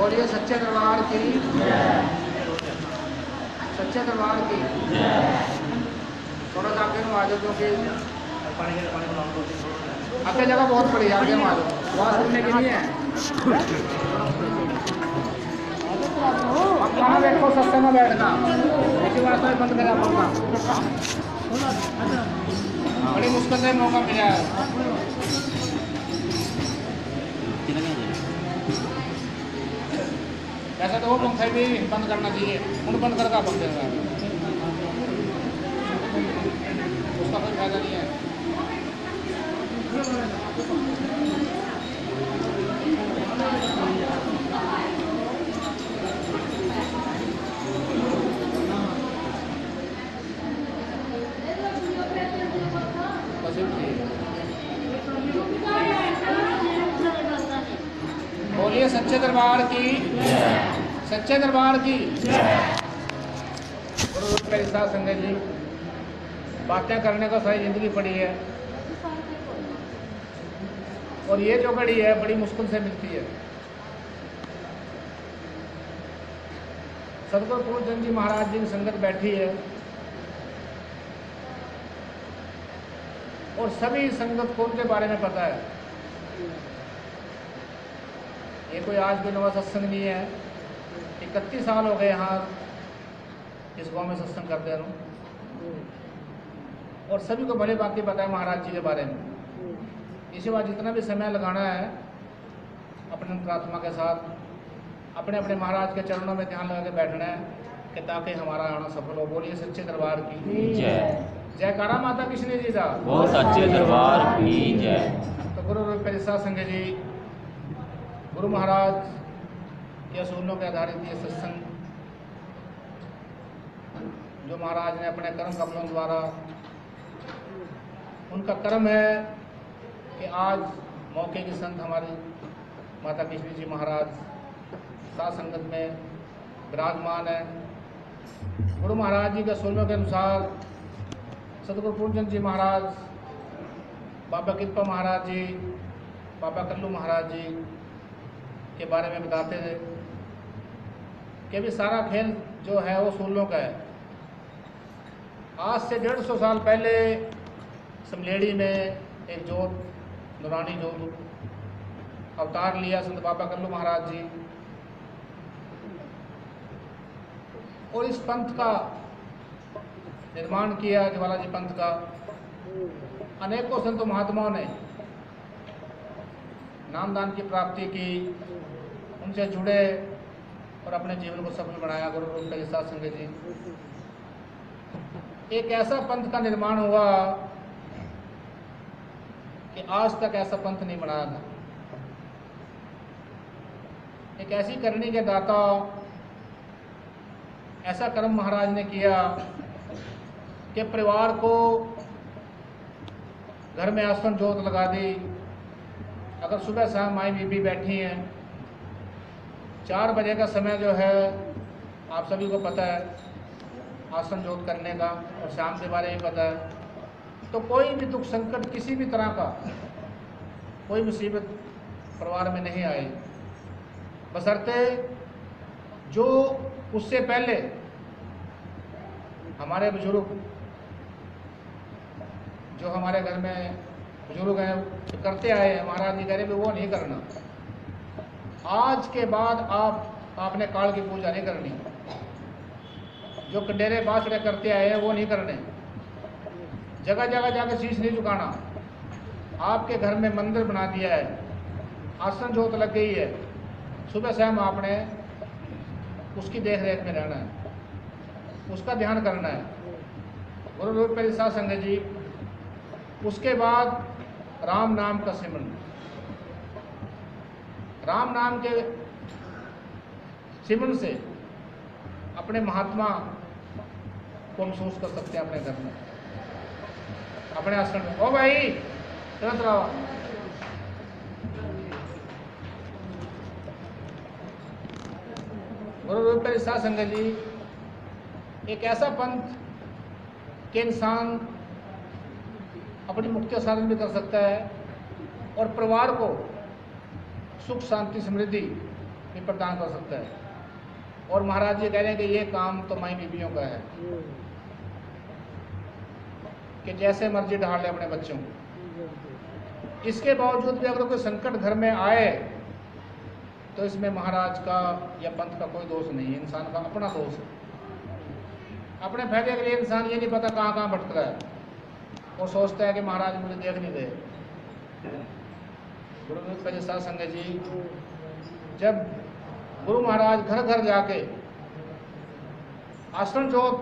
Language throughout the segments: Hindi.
बोलिए सच्चे दरबार की, सच्चे दरबार की। थोड़ा सा आगे में आ जाओ क्योंकि आगे जगह बहुत बड़ी है, आगे में आ जाओ, आवाज सुनने की नहीं है। पंखा में बैठो, सस्ते में बैठना, इसी वास्ते में बंद करा पंखा। बड़ी मुश्किल से मौका मिला है। ऐसा तो वो पंखे भी बंद करना चाहिए, उन बंद करके बंद देगा, उसका कोई फायदा नहीं है। बोलिए सच्चे दरबार की, सच्चे दरबार की। मेरे साथ संगत जी, बातें करने को सारी जिंदगी पड़ी है और ये जो घड़ी है बड़ी मुश्किल से मिलती है। सदगुरु पूर्णचंद जी महाराज जी की संगत बैठी है और सभी संगत को उनके बारे में पता है। ये कोई आज कोई नवा सत्संग नहीं है, 31 साल हो गए यहाँ इस गांव में सत्संग करते रहूं और सभी को भले बाकी पता है महाराज जी के बारे में। इसी बात जितना भी समय लगाना है अपने प्रार्थना के साथ अपने अपने महाराज के चरणों में ध्यान लगा के बैठना है कि ताकि हमारा आना सफल हो। बोलिए सच्चे दरबार की जय। जयकारा माता कृष्ण जी का, वो सच्चे दरबार की जय। तो गुरु रूप संघ जी, गुरु महाराज के असूलों के आधारित ये सत्संग जो महाराज ने अपने कर्म कमलों द्वारा, उनका कर्म है कि आज मौके की संत हमारी माता कृष्ण जी महाराज साथ संगत में विराजमान है। गुरु महाराज जी के असूलों के अनुसार सतगुरु पूर्णचंद जी महाराज, बाबा कृपा महाराज जी, बाबा कल्लू महाराज जी के बारे में बताते थे कि भी सारा खेल जो है वो सूलों का है। आज से 150 साल पहले समलेड़ी में एक जोत, नूरानी जोत अवतार लिया संत बाबा कल्लू महाराज जी और इस पंथ का निर्माण किया, ज्वालाजी पंथ का। अनेकों संत महात्माओं ने नामदान की प्राप्ति की, उनसे जुड़े और अपने जीवन को सफल बनाया। गुरु रूप के साथ संगत जी, एक ऐसा पंथ का निर्माण हुआ कि आज तक ऐसा पंथ नहीं बनाया था। एक ऐसी करनी के दाता, ऐसा कर्म महाराज ने किया कि परिवार को घर में आसन जोत लगा दी। अगर सुबह शाम माई बीबी बैठी हैं, 4 बजे का समय जो है आप सभी को पता है आसन जोत करने का, और शाम के बारे में पता है। तो कोई भी दुख संकट, किसी भी तरह का कोई मुसीबत परिवार में नहीं आई, बशर्ते जो उससे पहले हमारे बुजुर्ग, जो हमारे घर में बुजुर्ग हैं तो करते आए हैं, महाराज जी कह रहे वो नहीं करना। आज के बाद आपने काल की पूजा नहीं करनी, जो कंडेरे बासड़े करते आए हैं वो नहीं करने, जगह जगह जाकर शीश नहीं झुकाना। आपके घर में मंदिर बना दिया है, आसन जोत लग गई है, सुबह शाम आपने उसकी देख रेख में रहना है, उसका ध्यान करना है। गुरु रूप मेरे साथ संगत जी, उसके बाद राम नाम का सिमरन। राम नाम के सिमरन से अपने महात्मा को महसूस कर सकते हैं अपने घर में, अपने आश्रम में। ओ भाई तुरंत रहो। गुरु रूप मेरे साथ संगत जी, एक ऐसा पंथ कि इंसान अपनी मुक्ति साधन भी कर सकता है और परिवार को सुख शांति समृद्धि भी प्रदान कर सकता है। और महाराज जी कह रहे हैं कि ये काम तो माई बीबियों का है कि जैसे मर्जी ढाल ले अपने बच्चों को। इसके बावजूद भी अगर कोई संकट घर में आए तो इसमें महाराज का या पंथ का कोई दोष नहीं है, इंसान का अपना दोष है। अपने फायदे के लिए इंसान ये नहीं पता कहाँ कहाँ भटक रहा है और सोचता है कि महाराज मुझे देख नहीं दे। गुरु साध संगत जी, जब गुरु महाराज घर घर जाके आसन जोत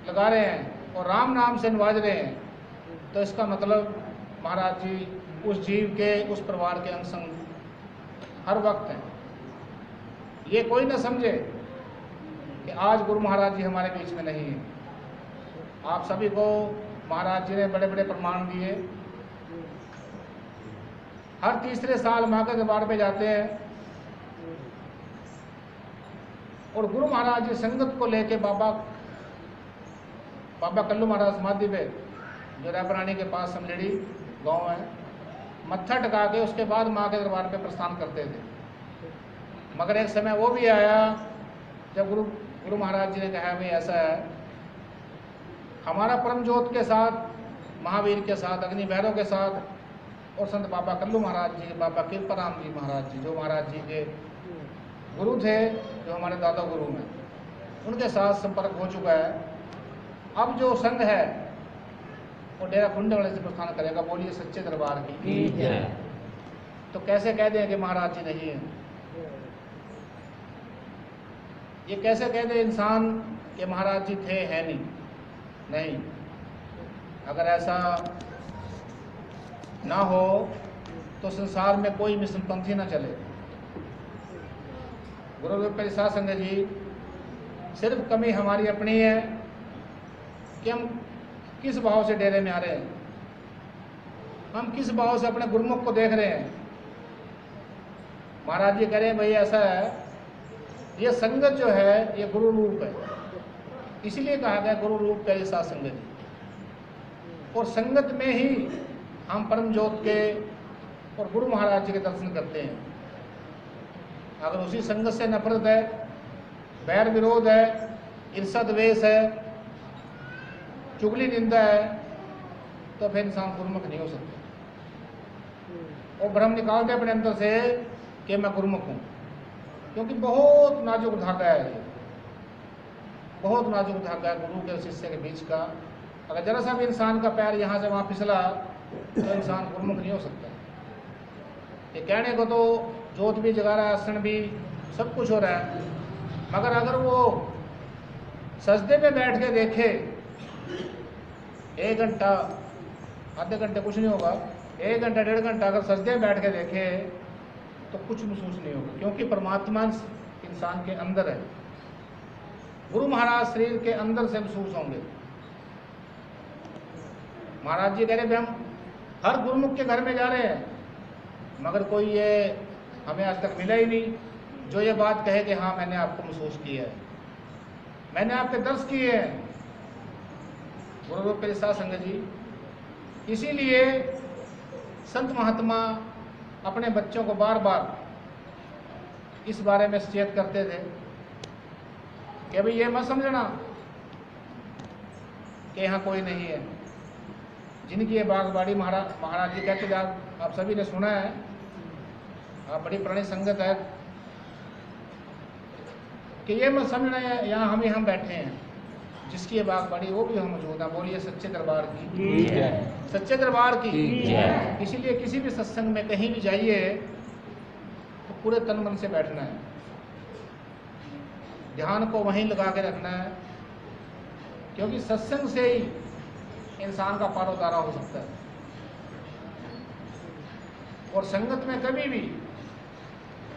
लगा रहे हैं और राम नाम से नवाज रहे हैं, तो इसका मतलब महाराज जी उस जीव के, उस परिवार के अंग संग हर वक्त हैं। ये कोई न समझे कि आज गुरु महाराज जी हमारे बीच में नहीं है। आप सभी को महाराज जी ने बड़े बड़े प्रमाण दिए। हर तीसरे साल माँ के दरबार पे जाते हैं और गुरु महाराज जी संगत को लेके बाबा कल्लू महाराज समाधि पे, जो रायपुरानी के पास समझड़ी गांव है, मत्था टका के उसके बाद माँ के दरबार पे प्रस्थान करते थे। मगर एक समय वो भी आया जब गुरु महाराज जी ने कहा भाई ऐसा है, हमारा परम ज्योत के साथ, महावीर के साथ, अग्नि भैरव के साथ और संत बाबा कल्लू महाराज जी, बाबा कृपाराम जी महाराज जी, जो महाराज जी के गुरु थे, जो हमारे दादा गुरु हैं, उनके साथ संपर्क हो चुका है। अब जो संघ है वो डेरा कुंडे वाले से प्रस्थान करेगा। बोलिए सच्चे दरबार की। तो कैसे कह दें कि महाराज जी नहीं है? ये कैसे कह दे इंसान कि महाराज जी थे, है नहीं। अगर ऐसा ना हो तो संसार में कोई मिशनपंथी ना चले। गुरु साध संगत जी, सिर्फ कमी हमारी अपनी है कि हम किस भाव से डेरे में आ रहे हैं, हम किस भाव से अपने गुरुमुख को देख रहे हैं। महाराज जी कह रहे हैं भाई ऐसा है, ये संगत जो है ये गुरु रूप है, इसीलिए कहा गया गुरु रूप का ये साध संगत जी। और संगत में ही हम परम ज्योत के और गुरु महाराज जी के दर्शन करते हैं। अगर उसी संगत से नफरत है, बैर विरोध है, ईर्ष्या द्वेष है, चुगली निंदा है, तो फिर इंसान गुरुमुख नहीं हो सकता। और भ्रम निकाल दे अपने अंदर से कि मैं गुरुमुख हूँ, क्योंकि बहुत नाजुक धागा है ये, बहुत नाजुक धागा है गुरु के शिष्य के बीच का। अगर जरा सा भी इंसान का पैर यहाँ से वहाँ फिसला तो इंसान गुरुमुख नहीं हो सकता। ये कहने को तो जोत भी जगा रहा है, आसन भी, सब कुछ हो रहा है, मगर अगर वो सजदे पे बैठ के देखे 1 घंटा, आधे घंटे कुछ नहीं होगा, 1 घंटा 1.5 घंटा अगर सजदे में बैठ के देखे तो कुछ महसूस नहीं होगा, क्योंकि परमात्मा इंसान के अंदर है। गुरु महाराज शरीर के अंदर से महसूस होंगे। महाराज जी कह रहे हम हर गुरुमुख के घर में जा रहे हैं, मगर कोई ये हमें आज तक मिला ही नहीं जो ये बात कहे कि हाँ मैंने आपको महसूस किया है, मैंने आपके दर्श किए हैं। गुरु रूप के साथ संगत जी, इसीलिए संत महात्मा अपने बच्चों को बार बार इस बारे में सचेत करते थे कि भाई ये मत समझना कि यहाँ कोई नहीं है। जिनकी ये बागबाड़ी महाराज जी कहते थे, आप सभी ने सुना है, आप बड़ी पुरानी संगत है, कि ये मत समझना यहाँ हम बैठे हैं, जिसकी ये बागबाड़ी वो भी हम मौजूद हैं। बोलिए सच्चे दरबार की, सच्चे दरबार की। इसीलिए किसी भी सत्संग में कहीं भी जाइए तो पूरे तन मन से बैठना है, ध्यान को वहीं लगा के रखना है, क्योंकि सत्संग से ही इंसान का पार उतारा हो सकता है। और संगत में कभी भी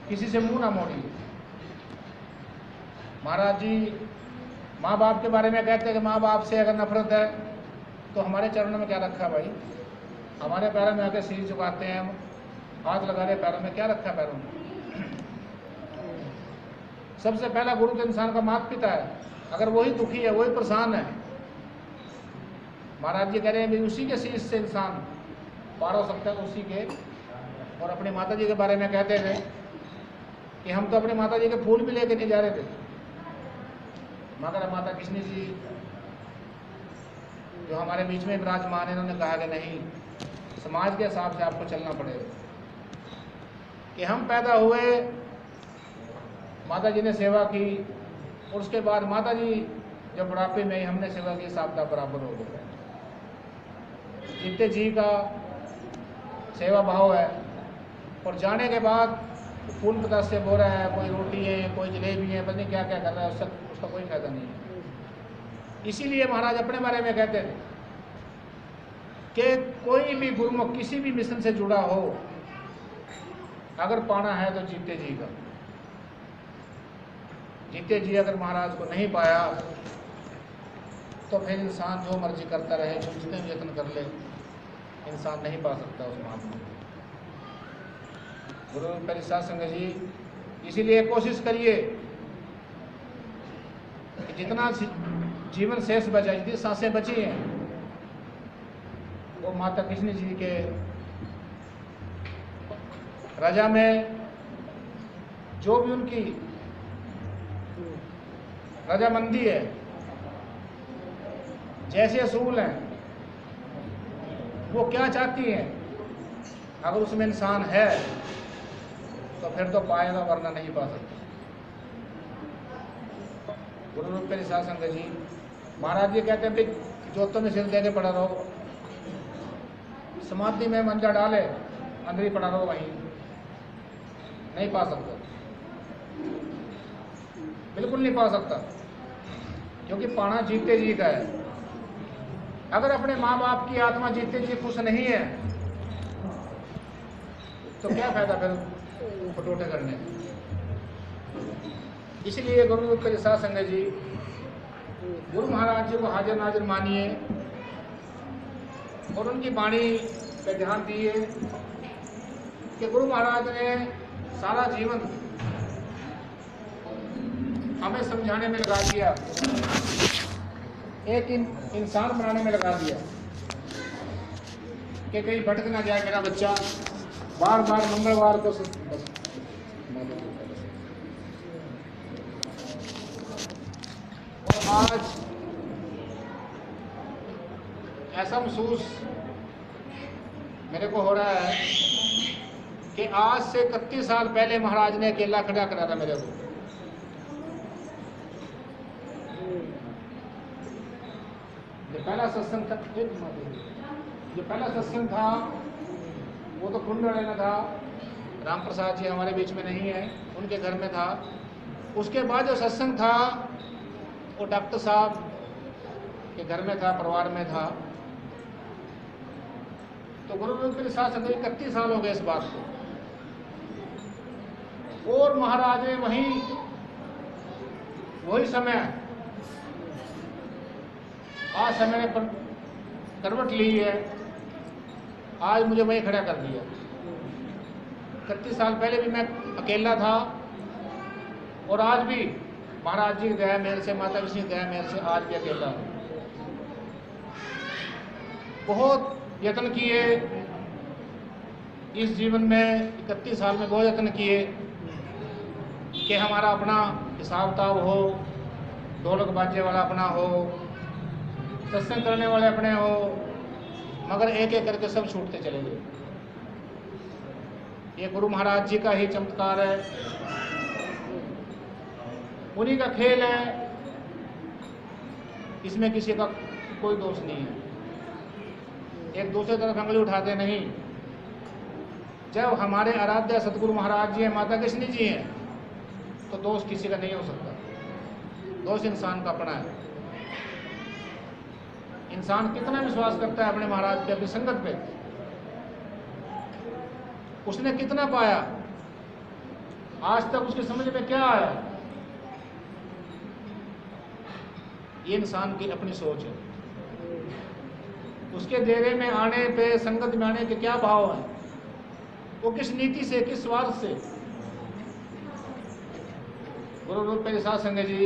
किसी से मुंह ना मोड़िए। महाराज जी माँ बाप के बारे में कहते हैं कि माँ बाप से अगर नफरत है तो हमारे चरणों में क्या रखा है भाई? हमारे पैरों में आके सिर झुकाते हैं, हाथ लगा रहे पैरों में, क्या रखा है पैरों में? सबसे पहला गुरु तो इंसान का माता पिता है। अगर वही दुखी है, वही परेशान है, महाराज जी कह रहे हैं भी उसी के शीश से इंसान पार हो सकता है, उसी के। और अपनी माता जी के बारे में कहते थे कि हम तो अपने माता जी के फूल भी लेके नहीं जा रहे थे, मगर माता कृष्ण जी जो हमारे बीच में विराजमान है, इन्होंने कहा कि नहीं, समाज के हिसाब से आपको चलना पड़ेगा। कि हम पैदा हुए, माता जी ने सेवा की, और उसके बाद माता जी जब बुढ़ापे में हमने सेवा की, साबता बराबर हो गया। जीते जी का सेवा भाव है, और जाने के बाद फूल पतास से बोरा है, कोई रोटी है, कोई जलेबी है, पता नहीं क्या क्या कर रहा है, उसका कोई फायदा नहीं है। इसीलिए महाराज अपने बारे में कहते थे कि कोई भी गुरुमुख किसी भी मिशन से जुड़ा हो, अगर पाना है तो जीते जी का। जीते जी अगर महाराज को नहीं पाया तो फिर इंसान जो मर्जी करता रहे, जितने भी यत्न कर ले, इंसान नहीं पा सकता उस महात्मा को। गुरु परिषद संघ जी, इसीलिए कोशिश करिए कि जितना जीवन शेष बचा, जितनी सांसें बची हैं, वो माता कृष्ण जी के रजा में जो भी उनकी रजामंदी है, जैसे असूल हैं, वो क्या चाहती हैं, अगर उसमें इंसान है तो फिर तो पाएगा, वरना नहीं पा सकता। गुरु रूप के संघ जी महाराज जी कहते हैं कि जोतों में सिर दे के पड़ा रहो, समाधि में मंजा डाले, अंदर ही पड़ा रहो, वहीं नहीं पा सकता, बिल्कुल नहीं पा सकता, क्योंकि पाना जीते जी का है। अगर अपने माँ बाप की आत्मा जीते जी खुश नहीं है तो क्या फायदा फिर फटोटे करने। इसलिए गुरु रूप के साथ संगत जी, गुरु महाराज जी को हाजिर नाजिर मानिए और उनकी वाणी पे ध्यान दिए कि गुरु महाराज ने सारा जीवन हमें समझाने में लगा दिया, एक इंसान बनाने में लगा दिया कि कहीं भटक ना जाए मेरा बच्चा। बार बार मंगलवार को और आज ऐसा महसूस मेरे को हो रहा है कि आज से 31 साल पहले महाराज ने अकेला खड़ा करा था मेरे को। जो पहला सत्संग था, जो पहला सत्संग था वो तो कुंडले में था, राम प्रसाद जी हमारे बीच में नहीं है, उनके घर में था। उसके बाद जो सत्संग था वो डॉक्टर साहब के घर में था, परिवार में था। तो गुरु रूप के साथ 31 साल हो गए इस बात को, और महाराज ने वही समय, आज समय ने करवट ली है, आज मुझे वहीं खड़ा कर दिया। 31 साल पहले भी मैं अकेला था और आज भी महाराज जी की दया मेरे से, माता कृष्ण की दया मेरे से, आज भी अकेला हूँ। बहुत यत्न किए इस जीवन में, 31 साल में बहुत यत्न किए कि हमारा अपना हिसाब किताब हो, ढोलक बाजे वाला अपना हो, सत्संग करने वाले अपने हो, मगर एक एक करके सब छूटते चले गए। ये गुरु महाराज जी का ही चमत्कार है, उन्हीं का खेल है, इसमें किसी का कोई दोष नहीं है। एक दूसरे तरफ अंगली उठाते नहीं। जब हमारे आराध्य सतगुरु महाराज जी हैं, माता कृष्ण जी हैं, तो दोष किसी का नहीं हो सकता। दोष इंसान का अपना है। इंसान कितना विश्वास करता है अपने महाराज पे, अपनी संगत पे, उसने कितना पाया, आज तक उसकी समझ में क्या आया, ये इंसान की अपनी सोच है। उसके डेरे में आने पे, संगत में आने के क्या भाव है, वो किस नीति से, किस स्वार्थ से। गुरु रूप के साथ संगत जी,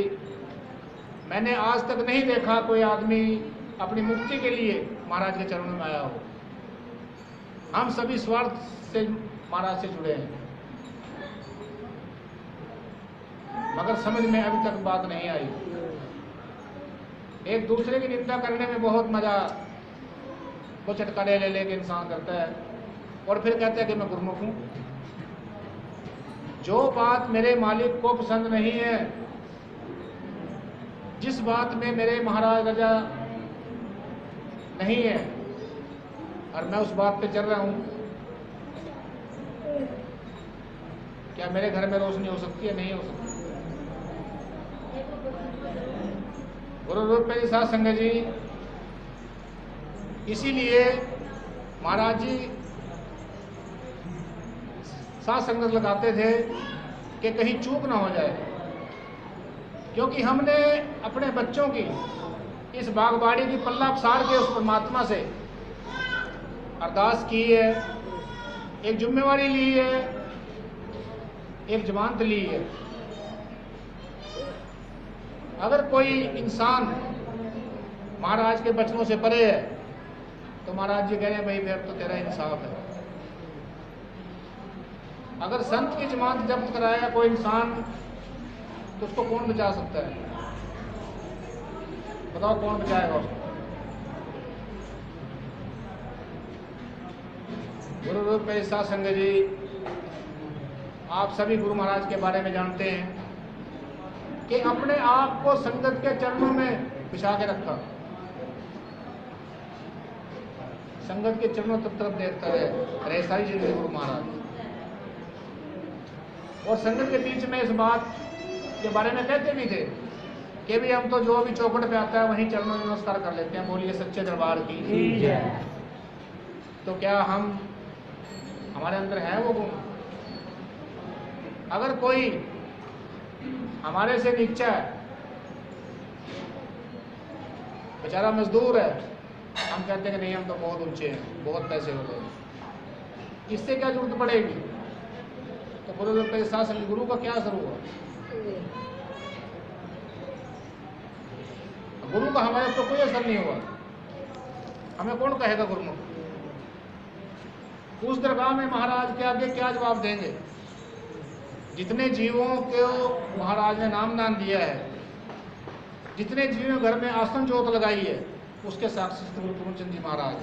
मैंने आज तक नहीं देखा कोई आदमी अपनी मुक्ति के लिए महाराज के चरणों में आया हो। हम सभी स्वार्थ से महाराज से जुड़े हैं। मगर समझ में अभी तक बात नहीं आई। एक दूसरे की निंदा करने में बहुत मजा, वो चटकारे ले लेके इंसान करता है और फिर कहता है कि मैं गुरमुख हूं। जो बात मेरे मालिक को पसंद नहीं है, जिस बात में मेरे महाराज रजा नहीं है और मैं उस बात पे चल रहा हूं, क्या मेरे घर में रोशनी हो सकती है? नहीं हो सकती। गुरु रूप में साथ संगत जी, इसीलिए महाराज जी साथ संगत लगाते थे कि कहीं चूक ना हो जाए, क्योंकि हमने अपने बच्चों की इस बागबाड़ी की पल्ला पसार के उस परमात्मा से अरदास की है, एक जिम्मेवारी ली है, एक जमानत ली है। अगर कोई इंसान महाराज के बचनों से परे है तो महाराज जी कह रहे हैं भाई फिर तो तेरा इंसाफ है। अगर संत की जमानत जब्त कराया कोई इंसान तो उसको कौन बचा सकता है? बताओ कौन बचाएगा उसको? गुरु रूप में साथ संगत जी, आप सभी गुरु महाराज के बारे में जानते हैं कि अपने आप को संगत के चरणों में बिछा के रखा, संगत के चरणों तरफ देखता रहे सारी जिंदगी गुरु महाराज। और संगत के बीच में इस बात के बारे में कहते भी थे कि भी हम तो जो भी चौखट पे आता है वहीं चरणों में नमस्कार कर लेते हैं, बोलिए सच्चे दरबार की जय। तो क्या हम, हमारे अंदर है वो गुण? अगर कोई हमारे से नीचा है, बेचारा मजदूर है, हम कहते हैं कि नहीं हम तो बहुत ऊंचे हैं, बहुत पैसे हो गए, इससे क्या जरूरत पड़ेगी? तो गुरु के साथ संग गुरु का क्या असर हुआ? गुरु का हमारे ऊपर कोई असर नहीं हुआ। हमें कौन कहेगा गुरुमुख? उस दरगाह में महाराज के आगे क्या जवाब देंगे? जितने जीवों को महाराज ने नामदान दिया है, जितने जीवों घर में आसन जोत लगाई है, उसके साक्षी गुरु पूर्णचंद जी महाराज,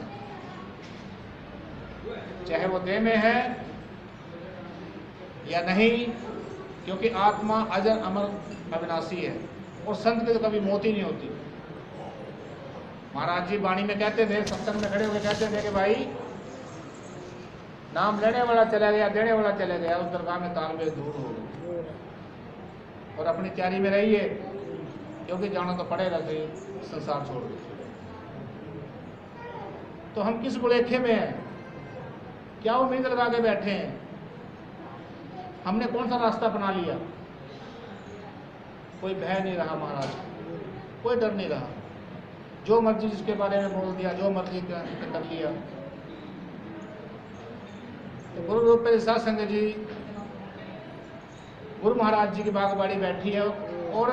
चाहे वो देह में है या नहीं, क्योंकि आत्मा अजर अमर अविनाशी है और संत की तो कभी मौत ही नहीं होती। महाराज जी वाणी में कहते थे, सत्संग में खड़े होकर कहते थे कि भाई नाम लेने वाला चला गया, देने वाला चला गया, उस दरगाह में तालबे दूर हो गए। और अपनी तैयारी में रहिए, क्योंकि जाना तो पड़ेगा कि संसार छोड़ दे। तो हम किस बुलेखे में हैं? क्या उम्मीद लगा के बैठे हैं? हमने कौन सा रास्ता अपना लिया? कोई भय नहीं रहा महाराज, कोई डर नहीं रहा, जो मर्जी जिसके बारे में बोल दिया, जो मर्जी कर लिया। तो गुरु रूप में साथ संगत जी, गुरु महाराज जी की बागबाड़ी बैठी है और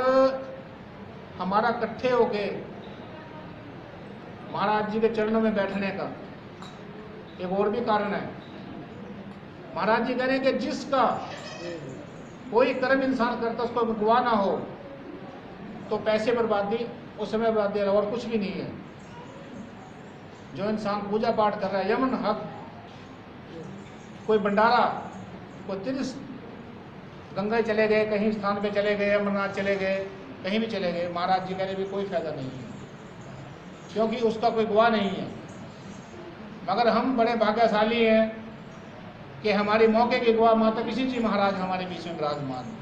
हमारा इकट्ठे होके महाराज जी के चरणों में बैठने का एक और भी कारण है। महाराज जी कह रहे हैं कि जिसका कोई कर्म इंसान करता उसको गवा ना हो तो पैसे बर्बादी, उस समय बर्बादी, और कुछ भी नहीं है। जो इंसान पूजा पाठ कर रहा है, यमन हक, कोई भंडारा, कोई तीर्थ, गंगा चले गए, कहीं स्थान पे चले गए, अमरनाथ चले गए, कहीं भी चले गए, महाराज जी कह रहे भी कोई फायदा नहीं है, क्योंकि उसका कोई गवाह नहीं है। मगर हम बड़े भाग्यशाली हैं कि हमारे मौके के गवाह माता किसी जी महाराज हमारे बीच में विराजमान है।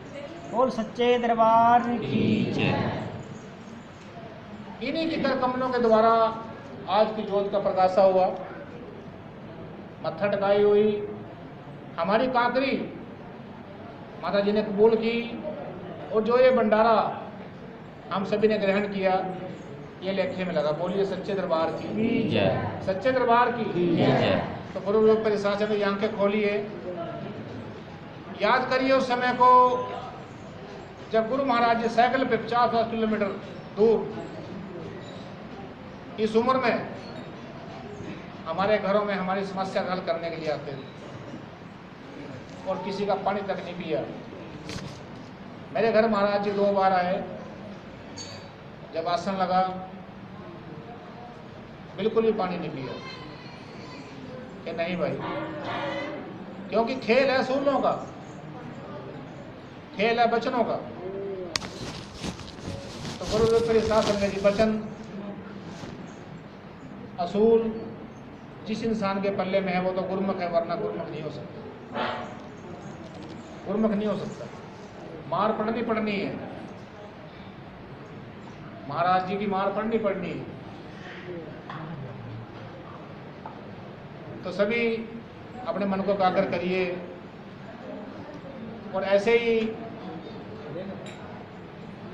और सच्चे दरबार की जय। इन्हीं के कर कमलों के द्वारा आज की ज्योत का प्रकाशा हुआ, मत्था टकाई हुई, हमारी काकरी माता जी ने कबूल की, और जो ये भंडारा हम सभी ने ग्रहण किया, ये लेखे में लगा। बोलिए सच्चे दरबार की जय। सच्चे दरबार की जय। तो गुरु रूप पर साथ में आंखें खोलिए, याद करिए उस समय को जब गुरु महाराज जी साइकिल पे 50 किलोमीटर दूर इस उम्र में हमारे घरों में हमारी समस्या हल करने के लिए आते थे और किसी का पानी तक नहीं पिया। मेरे घर महाराज जी 2 बार आए। जब आसन लगा बिल्कुल भी पानी नहीं पिया कि नहीं भाई, क्योंकि खेल है सूलों का, खेल है बचनों का। तो गुरु विप्र शासन में जी वचन असूल जिस इंसान के पल्ले में है वो तो गुरमुख है, वरना गुरमुख नहीं हो सकता, गुरमुख नहीं हो सकता। मार पड़नी है, महाराज जी की मार पड़नी है। तो सभी अपने मन को एकाग्र करिए और ऐसे ही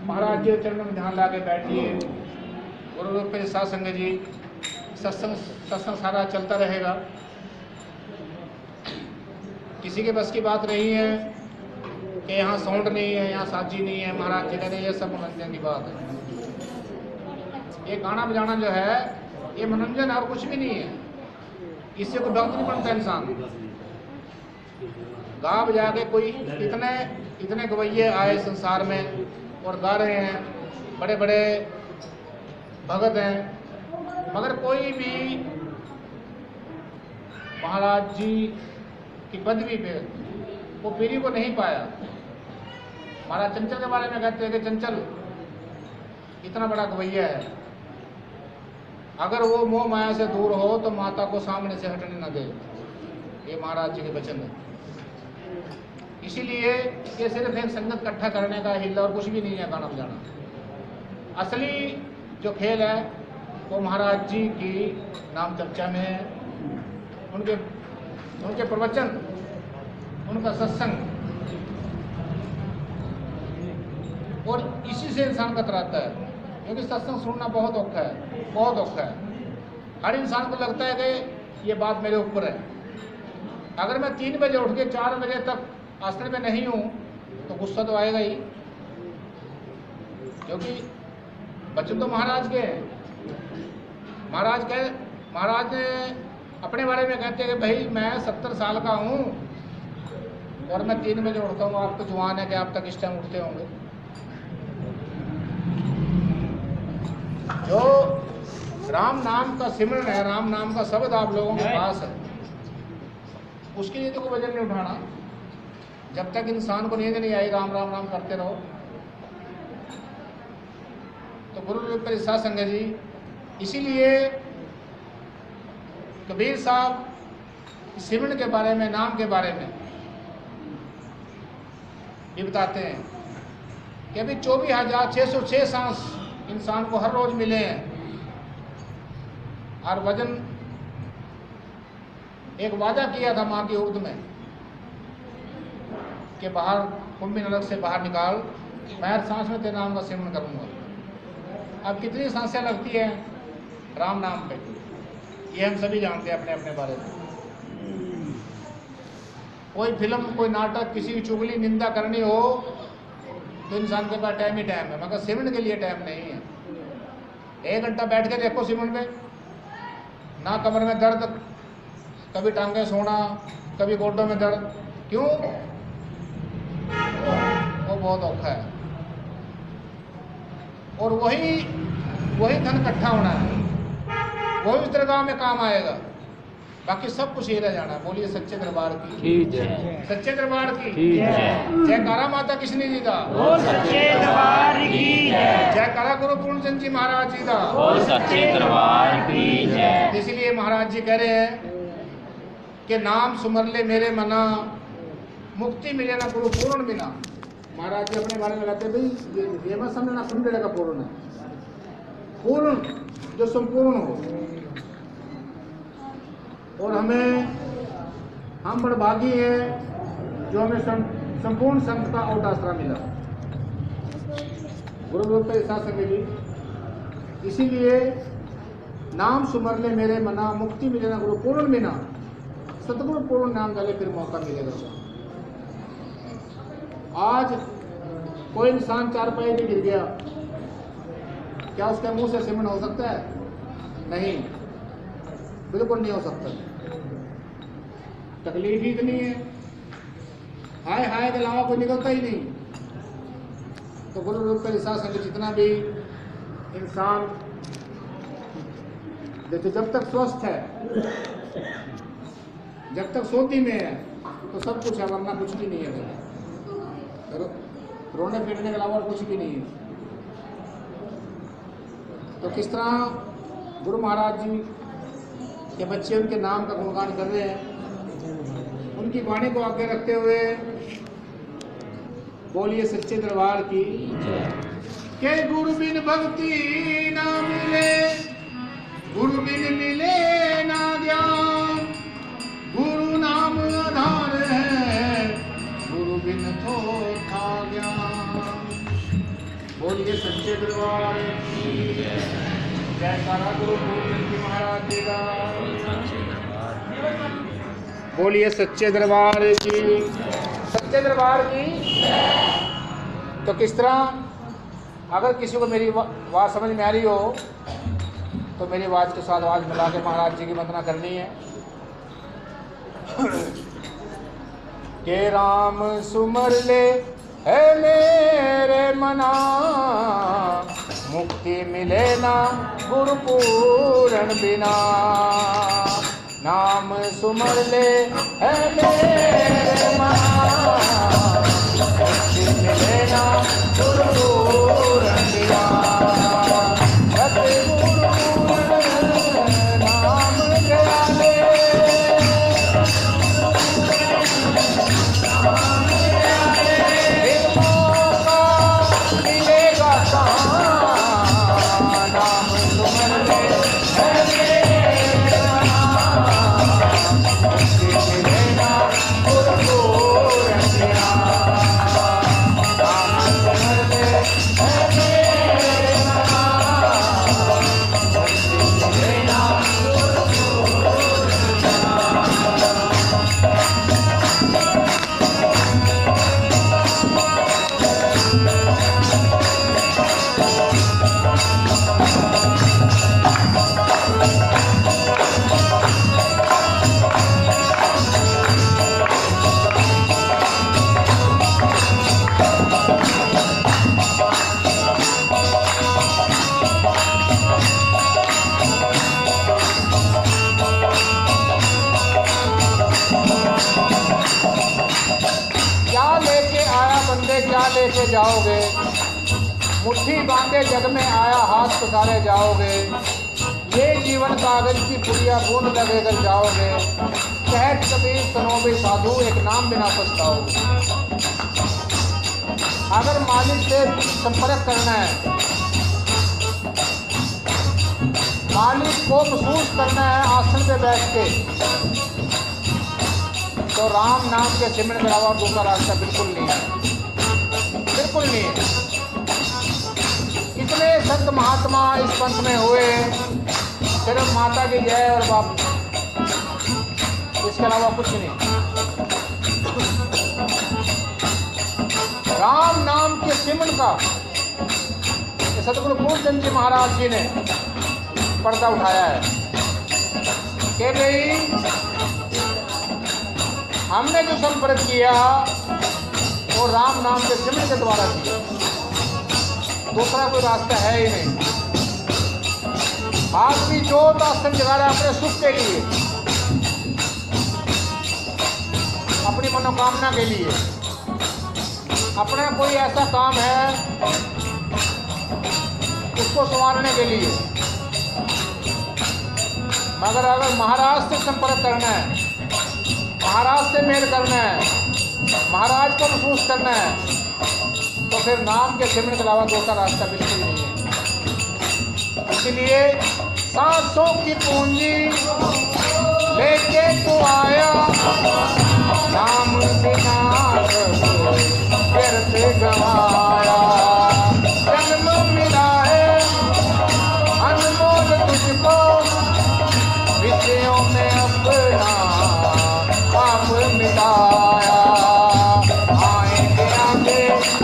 महाराज जी के चरणों में ध्यान लाके बैठिए। गुरु रूप के साथ संग जी सत्संग सारा चलता रहेगा। किसी के बस की बात नहीं है कि यहाँ साउंड नहीं है, यहाँ साजी नहीं है, महाराज जी कहते ये सब मनोरंजन की बात है। ये गाना बजाना जो है ये मनोरंजन और कुछ भी नहीं है, इससे कोई भक्त नहीं बनता इंसान। गा बजा के कोई इतने गवैये आए संसार में और गा रहे हैं, बड़े बड़े भगत हैं, मगर कोई भी महाराज जी की पदवी पे वो पीढ़ी को नहीं पाया। महाराज चंचल के बारे में कहते हैं कि चंचल इतना बड़ा गवैया है, अगर वो मोह माया से दूर हो तो माता को सामने से हटने न दे। ये महाराज जी के वचन है। इसीलिए ये सिर्फ एक संगत इकट्ठा करने का हिला और कुछ भी नहीं है गाना बजाना। असली जो खेल है वो महाराज जी की नाम चर्चा में है, उनके प्रवचन, उनका सत्संग, और इसी से इंसान कतराता है। क्योंकि सत्संग सुनना बहुत औखा है, बहुत औखा है। हर इंसान को लगता है कि ये बात मेरे ऊपर है। अगर मैं 3 बजे उठ के 4 बजे तक आसन में नहीं हूँ तो गुस्सा तो आएगा ही, क्योंकि बच्चे तो महाराज के हैं। महाराज ने अपने बारे में कहते हैं कि भाई मैं 70 साल का हूँ और मैं 3 बजे उठता हूँ। आप तो जवान है कि आप तक इस टाइम उठते होंगे। जो राम नाम का सिमरन है, राम नाम का शब्द आप लोगों के पास है, उसके लिए तो कोई वजन नहीं उठाना। जब तक इंसान को नींद नहीं आई राम राम राम करते रहो। तो गुरु रूप पर संग जी, इसीलिए कबीर साहब सिमरन के बारे में, नाम के बारे में ये बताते हैं कि अभी 24,606 सांस इंसान को हर रोज मिले हैं। और वजन एक वादा किया था माँ की उर्द में कि बाहर कुंभी नरक से बाहर निकाल, मैं हर सांस में तेरे नाम का सिमरन करूंगा। अब कितनी सांसें लगती हैं राम नाम पे, ये हम सभी जानते हैं अपने अपने बारे में। कोई फिल्म, कोई नाटक, किसी की चुगली निंदा करनी हो तो इंसान के पास टाइम ही टाइम है, मगर सिमरन के लिए टाइम नहीं है। 1 घंटा बैठ के देखो सिमरन में, ना कमर में दर्द, कभी टांगे सोना, कभी गोडों में दर्द। क्यों? वो बहुत औखा है। और वही धन इकट्ठा होना है, वही उस दरगाह में काम आएगा। बाकी सब कुछ ही रह जाना। बोलिए सच्चे दरबार की जय, सच्चे दरबार की जय। जयकारा माता किशनी जी का, सच्चे दरबार की जय। जयकारा गुरु पूर्णचंद जी महाराज जी का, सच्चे दरबार की जय। इसलिए महाराज जी कह रहे हैं कि नाम सुमर ले मेरे मना, मुक्ति मिले ना गुरु पूर्ण बिना। महाराज जी अपने बारे में कहते हैं भाई ये मत समझना सुंदर का पूर्ण है, पूर्ण जो संपूर्ण हो। और हम बड़भागी हैं जो हमें संपूर्ण संत का और आसरा मिला गुरु रूप के साथ संग जी। इसीलिए नाम सुमर ले मेरे मना, मुक्ति मिले ना गुरु पूर्ण बिना। सतगुरु पूर्ण नाम डाले फिर मौका मिलेगा। आज कोई इंसान 4 पाई पे गिर गया, क्या उसके मुंह से सिमरन हो सकता है? नहीं, बिल्कुल नहीं हो सकता। तकलीफ ही इतनी है, हाय हाय के अलावा कोई निकलता ही नहीं। तो गुरु रूप के शासन में जितना भी इंसान देखो जब तक स्वस्थ है, जब तक सोती में है तो सब कुछ है, वरना कुछ भी नहीं है। तो रोने पीटने के अलावा और कुछ भी नहीं है। तो किस तरह गुरु महाराज जी के बच्चे उनके नाम का गुणगान कर रहे हैं, उनकी वाणी को आगे रखते हुए बोलिए सच्चे दरबार की के गुरु बिन भक्ति ना मिले, गुरु बिन मिले ना ज्ञान, गुरु नाम आधार है, गुरु बिन तो था ज्ञान। बोलिए सच्चे दरबार की जयकारा गुरु गोविंद जी महाराज जी का। बोलिए सच्चे दरबार की, सच्चे दरबार की। तो किस तरह अगर किसी को मेरी बात समझ में आ रही हो तो मेरी आवाज़ के साथ आवाज़ मिला के महाराज जी की वंदना करनी है। के राम सुमर ले है मेरे मना, मुक्ति मिले ना गुरु पूरन बिना। नाम सुमर ले है मेरे मना, मुक्ति मिले ना गुरु पूरन बिना। नाम गया ले लेके जाओगे, मुट्ठी बांधे जग में आया हाथ पसारे जाओगे। ये जीवन कागज की पुड़िया बूंद लगे कर जाओगे। कहत कबीर सुनो भी साधु एक नाम बिना पछताओगे। अगर मालिक से संपर्क करना है, मालिक को महसूस करना है आसन पे बैठ के, तो राम नाम के सिमरन के अलावा दूसरा रास्ता बिल्कुल नहीं है, बिल्कुल नहीं है। कितने संत महात्मा इस पंथ में हुए, सिर्फ माता की जय और बाप, इसके अलावा कुछ नहीं। राम नाम के सिमरन का सतगुरु पूर्णचंद जी महाराज जी ने पर्दा उठाया है कि भाई हमने जो संपर्क किया वो राम नाम के सिमरन के द्वारा किया, दूसरा कोई रास्ता है ही नहीं। आदमी जो आसन जगा रहा है अपने सुख के लिए, अपनी मनोकामना के लिए, अपना कोई ऐसा काम है उसको संवारने के लिए। मगर अगर महाराज से संपर्क करना है, महाराज से मेल करना है, महाराज को महसूस करना है, तो फिर नाम के सिमरन के अलावा दूसरा रास्ता बिल्कुल नहीं है। इसलिए सांसों की पूंजी लेके तू आया, नाम बिना व्यर्थ गवाया। जन्म मिला है अनमोल तुझको, विषयों में अपना पाप मिटाया। आएंगे आगे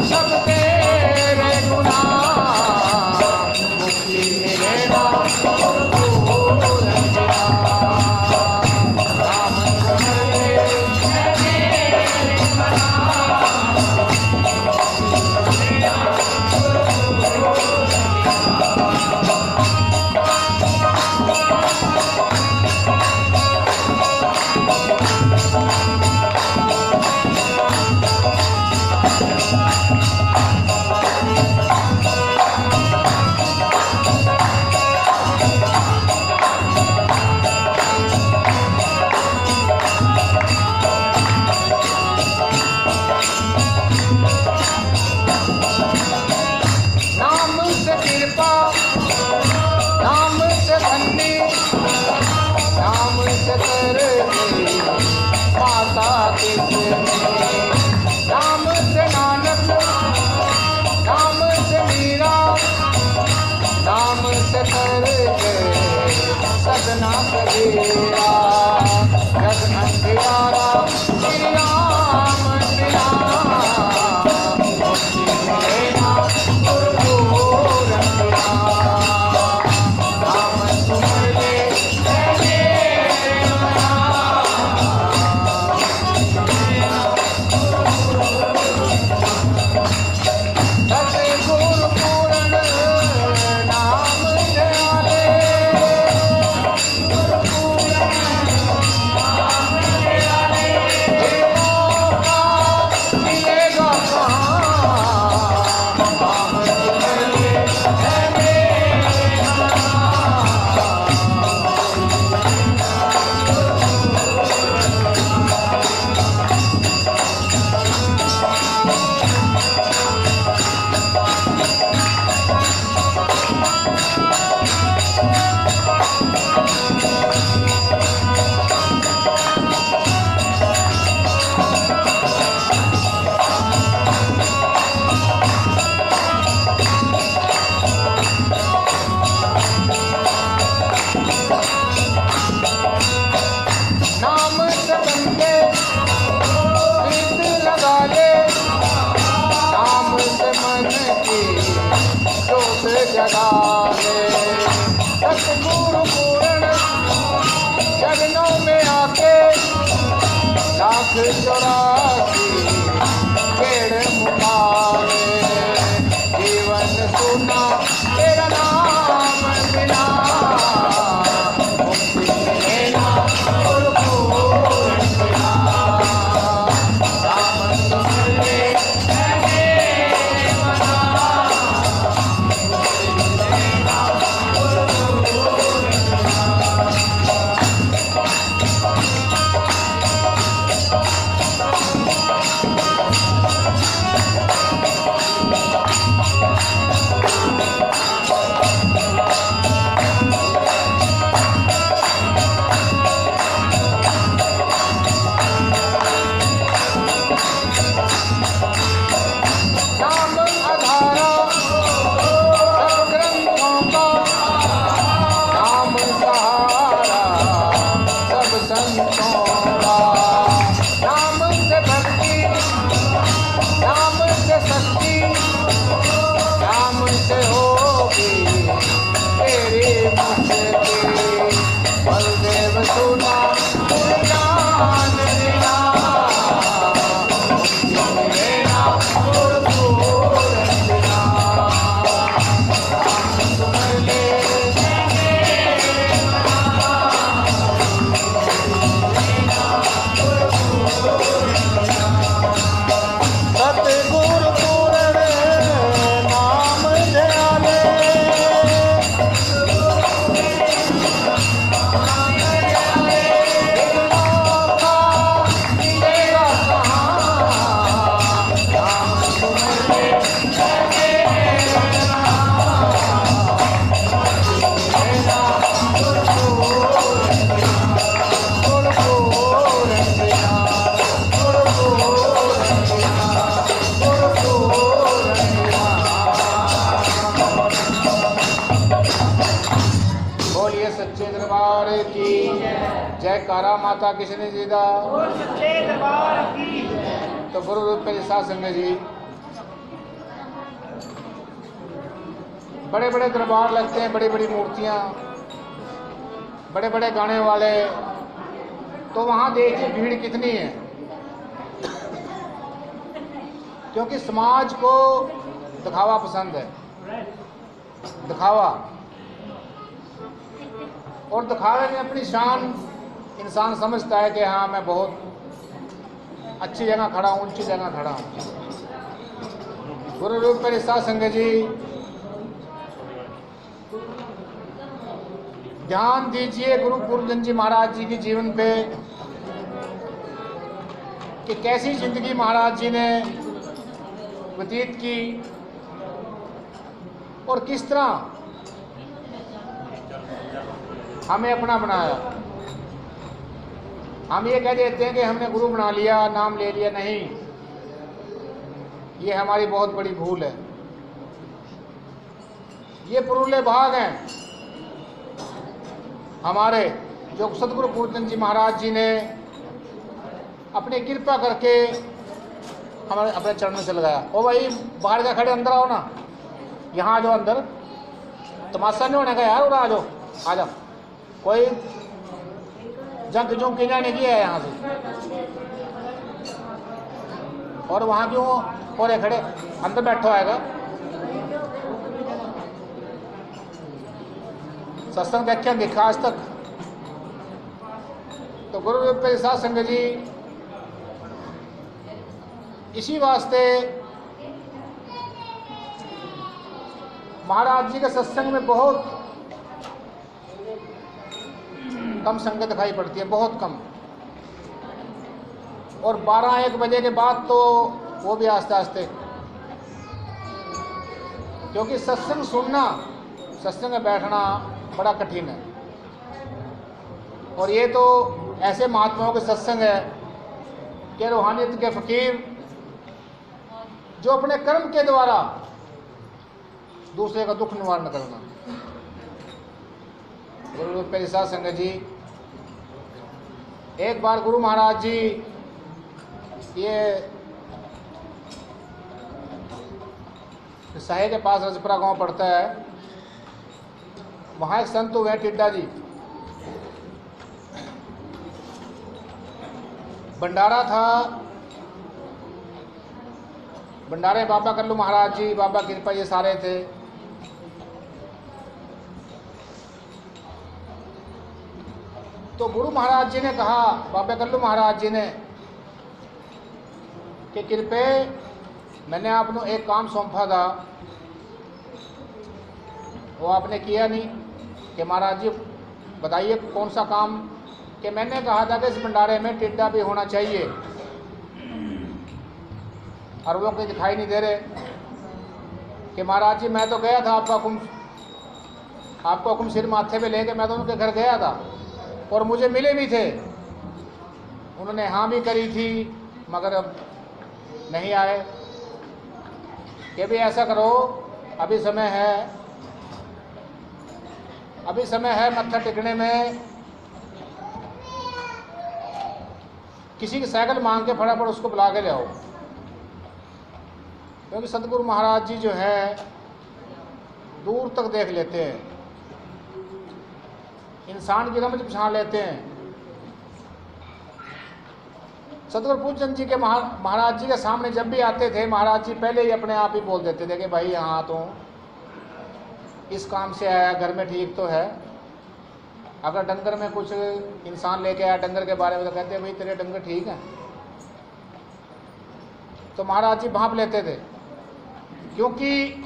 सब तेरे गुनाह, मुक्ति मिलेगा राम ना सवेरा, जग अंधियारा श्री राम बिना, मुक्ति मिले ना गुरु रंगिया, नाम सुमर ले सतगुरु पूर्ण चरणों में आके लाख 84 पेड़ मुखारे, जीवन सुना तेरा नाम बिना, मुक्ति मिले ना गुरु पूर्ण बिना, राम सुमर ले बलदेव सुना ज्ञान दिया, मुक्ति मिले ना गुरु पूर्ण बिना, राम सुमर ले सतगुरु पूर्ण नाम ध्याने, सच्चे दरबार की जयकारा माता किशनी जी दा, सच्चे दरबार की। तो गुरु रूप के साथ संगत जी, बड़े बड़े दरबार लगते हैं, बड़ी बड़ी मूर्तियाँ, बड़े बड़े गाने वाले, तो वहाँ देखिए भीड़ कितनी है, क्योंकि समाज को दिखावा पसंद है, दिखावा, और दिखावे में अपनी शान इंसान समझता है कि हाँ मैं बहुत अच्छी जगह खड़ा हूँ, ऊंची जगह खड़ा हूँ। गुरु रूप पर साथ संगत जी, ध्यान दीजिए गुरु पूर्णचंद जी महाराज जी के जीवन पे कि कैसी जिंदगी महाराज जी ने व्यतीत की और किस तरह हमें अपना बनाया। हम ये कह देते हैं कि हमने गुरु बना लिया, नाम ले लिया, नहीं, ये हमारी बहुत बड़ी भूल है। ये पुरुले भाग हैं, हमारे जो सतगुरु पूर्णचंद जी महाराज जी ने अपनी कृपा करके हमारे अपने चरणों से लगाया। ओ भाई बाहर का खड़े, अंदर आओ ना, यहाँ आ जाओ अंदर, तमाशा नहीं होने का यार, और आ जाओ, आ जाओ, कोई जंग जो किया नहीं किया है यहाँ से। और वहाँ क्यों और खड़े, अंदर बैठो आएगा। सत्संग व्याख्यान देखा आज तक? तो गुरु प्रसाद संगत जी इसी वास्ते महाराज जी के सत्संग में बहुत कम संगत दिखाई पड़ती है, बहुत कम। और 12-1 बजे के बाद तो वो भी आस्ते आस्ते, क्योंकि सत्संग सुनना, सत्संग में बैठना बड़ा कठिन है। और ये तो ऐसे महात्माओं के सत्संग है कि रूहानियत के फकीर जो अपने कर्म के द्वारा दूसरे का दुख निवारण करना। गुरु प्रसाद संगत जी, एक बार गुरु महाराज जी ये साहे के पास रजपुरा गांव पड़ता है, वहाँ एक संत हुए टिड्डा जी, भंडारा था। भंडारे बाबा कल्लू महाराज जी, बाबा कृपा, ये सारे थे। तो गुरु महाराज जी ने कहा, बाबा कल्लू महाराज जी ने, कि कृपे मैंने आपको एक काम सौंपा था, वो आपने किया नहीं। कि महाराज जी बताइए कौन सा काम? कि मैंने कहा था कि इस भंडारे में टिड्डा भी होना चाहिए, और वो कोई दिखाई नहीं दे रहे। कि महाराज जी मैं तो गया था, आपको हुक्म सिर माथे पे लेके मैं तो उनके घर गया था, और मुझे मिले भी थे, उन्होंने हाँ भी करी थी, मगर अब नहीं आए। कि भी ऐसा करो, अभी समय है, अभी समय है मत्था टेकने में, किसी की साइकिल मांग के फटाफट उसको बुला के ले आओ। क्योंकि सतगुरु महाराज जी जो है दूर तक देख लेते हैं, इंसान की रमज पहचान लेते हैं। सतगुरु पूर्णचंद जी के महाराज जी के सामने जब भी आते थे, महाराज जी पहले ही अपने आप ही बोल देते थे कि भाई यहाँ तो इस काम से आया, घर में ठीक तो है। अगर डंगर में कुछ इंसान लेके आया डंगर के बारे में, तो कहते हैं भाई तेरे डंगर ठीक हैं। तो महाराज जी भांप लेते थे, क्योंकि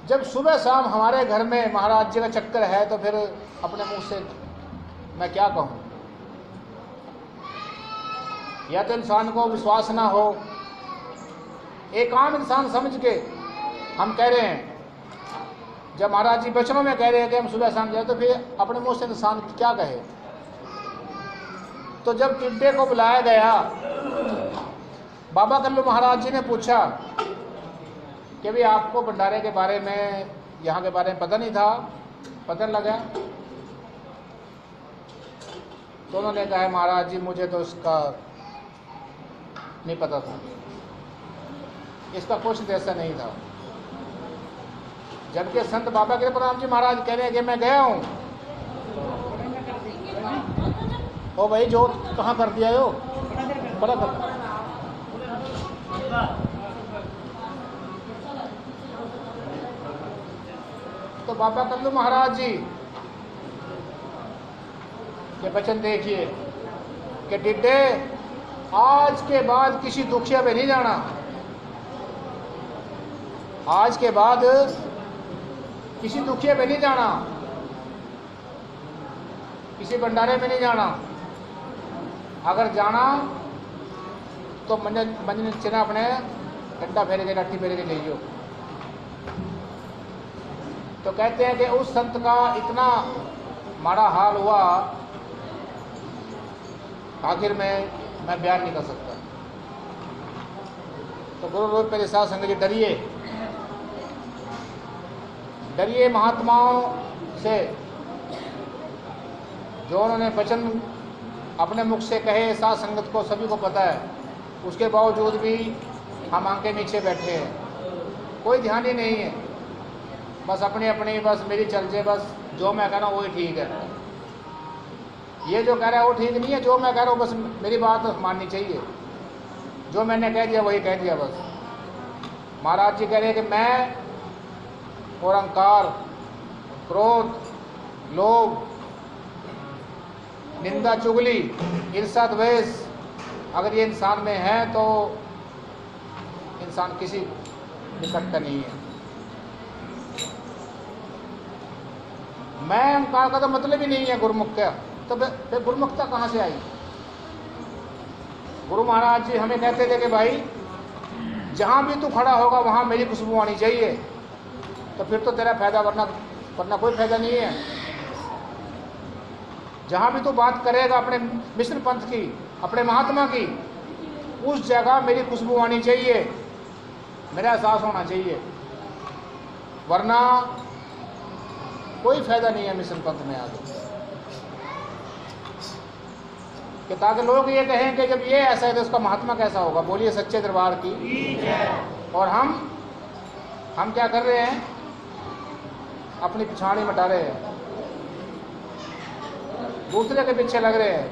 जब सुबह शाम हमारे घर में महाराज जी का चक्कर है, तो फिर अपने मुंह से मैं क्या कहूँ। या तो इंसान को विश्वास ना हो, एक आम इंसान समझ के हम कह रहे हैं, जब महाराज जी वचनों में कह रहे हैं कि हम सुबह शाम जाए, तो फिर अपने मुंह से इंसान क्या कहे। तो जब टिड्डे को बुलाया गया, बाबा कल्लू महाराज जी ने पूछा कि भाई आपको भंडारे के बारे में, यहाँ के बारे में पता नहीं था, पता लगा? तो उन्होंने कहा महाराज जी मुझे तो इसका नहीं पता था, इसका कुछ ऐसा नहीं था। जबकि संत बाबा कृपाराम जी महाराज कह रहे हैं कि मैं गया हूँ। ओ भाई जो कहाँ कर दिया हो, बड़ा कर। तो बाबा कल्लू महाराज जी के वचन देखिए कि टिड्डे आज के बाद किसी दुखिया में नहीं जाना, आज के बाद किसी दुखिया में नहीं जाना, किसी भंडारे में नहीं जाना। अगर जाना तो मंजन चिन्ह अपने डंडा फेरे के, लाठी फेरे के जाइयो। तो कहते हैं कि उस संत का इतना माड़ा हाल हुआ, आखिर में मैं बयान नहीं कर सकता। तो गुरु रूप मेरे साथ संगत जी, डरिए, डरिए महात्माओं से, जो उन्होंने वचन अपने मुख से कहे, साथ संगत को सभी को पता है, उसके बावजूद भी हम आंखें नीचे बैठे हैं, कोई ध्यान ही नहीं है, बस अपनी अपनी, बस मेरी चल जाए, बस जो मैं कह रहा हूँ वही ठीक है, ये जो कह रहा है वो ठीक नहीं है, जो मैं कह रहा हूँ बस मेरी बात माननी चाहिए, जो मैंने कह दिया वही कह दिया बस। महाराज जी कह रहे हैं कि मैं और अहंकार, क्रोध, लोभ, निंदा, चुगली, ईर्ष्या, द्वेष अगर ये इंसान में है तो इंसान किसी निकट का नहीं है। मैं अहंकार का तो मतलब ही नहीं है गुरुमुख का, तो फिर गुरुमुखता कहाँ से आई? गुरु महाराज जी हमें कहते थे कि भाई जहाँ भी तू खड़ा होगा वहाँ मेरी खुशबू आनी चाहिए, तो फिर तो तेरा फायदा, वरना कोई फायदा नहीं है। जहाँ भी तू बात करेगा अपने मिश्र पंथ की, अपने महात्मा की, उस जगह मेरी खुशबू आनी चाहिए, मेरा एहसास होना चाहिए, वरना कोई फायदा नहीं है मिश्र पंथ में आगे। कि ताकि लोग ये कहें कि जब ये ऐसा है तो उसका महात्मा कैसा होगा। बोलिए सच्चे दरबार की। और हम क्या कर रहे हैं? अपनी पिछाड़ी मटा रहे हैं, दूसरे के पीछे लग रहे हैं,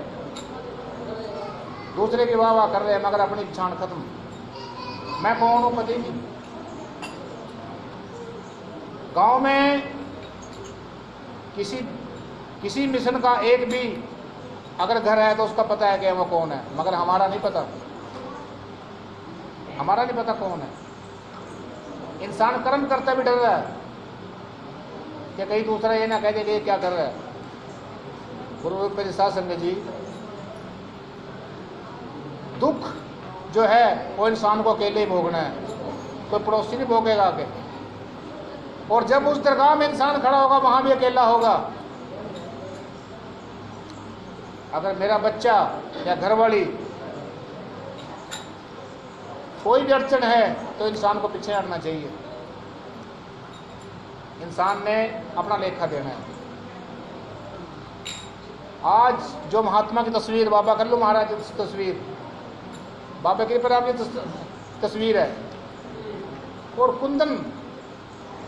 दूसरे की वाह वाह कर रहे हैं, मगर अपनी पिछाड़ खत्म। मैं कौन हूँ पति नहीं। गांव में किसी मिशन का एक भी अगर घर है तो उसका पता है कि वो कौन है, मगर हमारा नहीं पता, हमारा नहीं पता कौन है। इंसान कर्म करता भी डर रहा है कि कहीं दूसरा ये ना कह दे कि ये क्या कर रहा है। गुरु मेरे साथ संगत जी, दुख जो है वो इंसान को अकेले ही भोगना है, कोई पड़ोसी नहीं भोगेगा आके। और जब उस दरगाह में इंसान खड़ा होगा वहां भी अकेला होगा। अगर मेरा बच्चा या घरवाली कोई भी अड़चन है तो इंसान को पीछे हटना चाहिए। इंसान ने अपना लेखा देना है। आज जो महात्मा की तस्वीर, बाबा कर लो महाराज की तस्वीर, बाबा के पर तस्वीर है, और कुंदन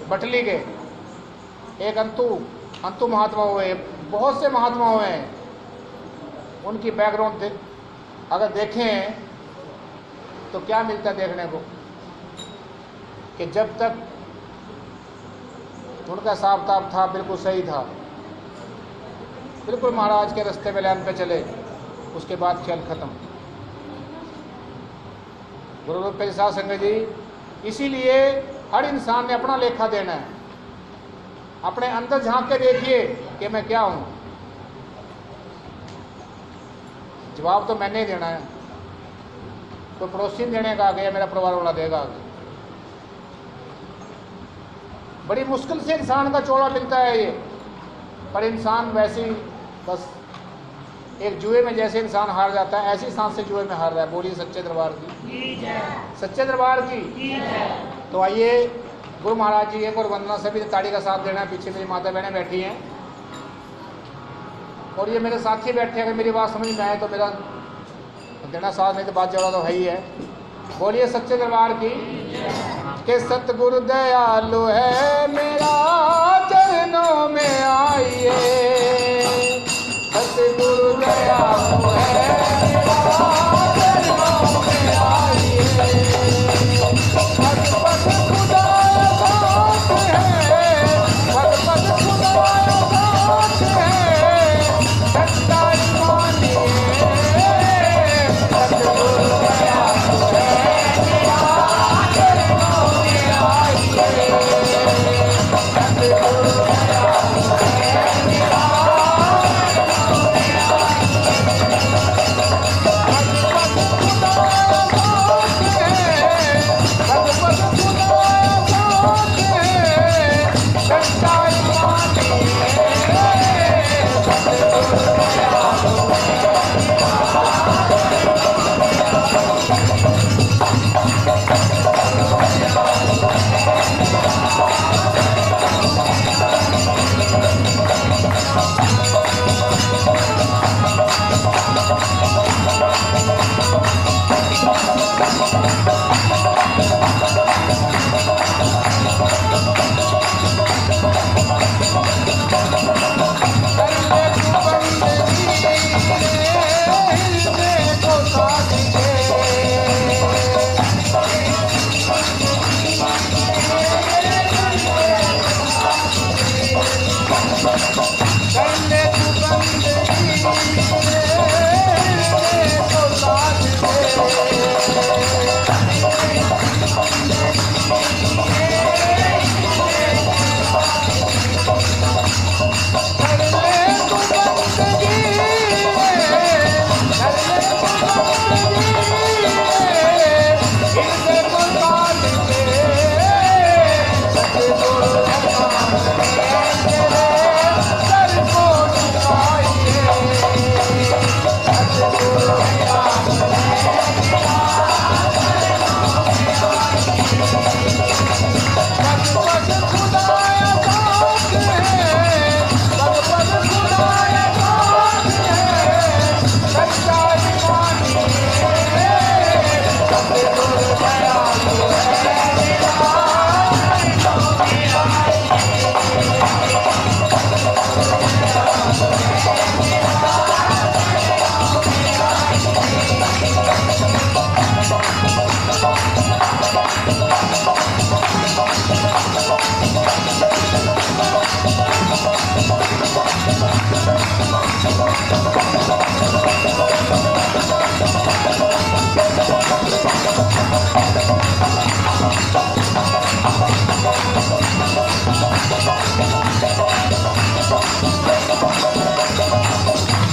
बटली के एक अंतु महात्मा हुए, बहुत से महात्मा हुए हैं। उनकी बैकग्राउंड अगर देखें तो क्या मिलता है देखने को, कि जब तक उनका साफ ताप था, बिल्कुल सही था, बिल्कुल महाराज के रास्ते पे लाइन पे चले, उसके बाद खेल खत्म। गुरु रूप के साथ संगत जी, इसीलिए हर इंसान ने अपना लेखा देना है। अपने अंदर झांक के देखिए कि मैं क्या हूं। जवाब तो मैंने ही देना है, कोई पड़ोसी देने का आगे, मेरा परिवार वाला देगा आगे। बड़ी मुश्किल से इंसान का चौड़ा मिलता है ये, पर इंसान वैसे ही बस एक जुए में जैसे इंसान हार जाता है, ऐसी इंसान से जुए में हार रहा है। बोलिए सच्चे दरबार की, सच्चे दरबार की। तो आइए गुरु महाराज जी एक और वंदना, सभी ताड़ी का साथ देना है। पीछे मेरी माता बहनें बैठी हैं और ये मेरे साथी बैठे हैं। अगर मेरी बात समझ में आए तो मेरा देना साथ, नहीं तो बात जवाब तो है ही है। बोलिए सच्चे दरबार की। के सतगुरु दयालु है मेरा, चरणों में आइए। सतगुरु दयालु है मेरा, चरणों में आइए। पद पद खुदा साथ है, पद पद खुदा साथ है। सच्चाई मानिए, सतगुरु दयालु है मेरा, चरणों में आइए।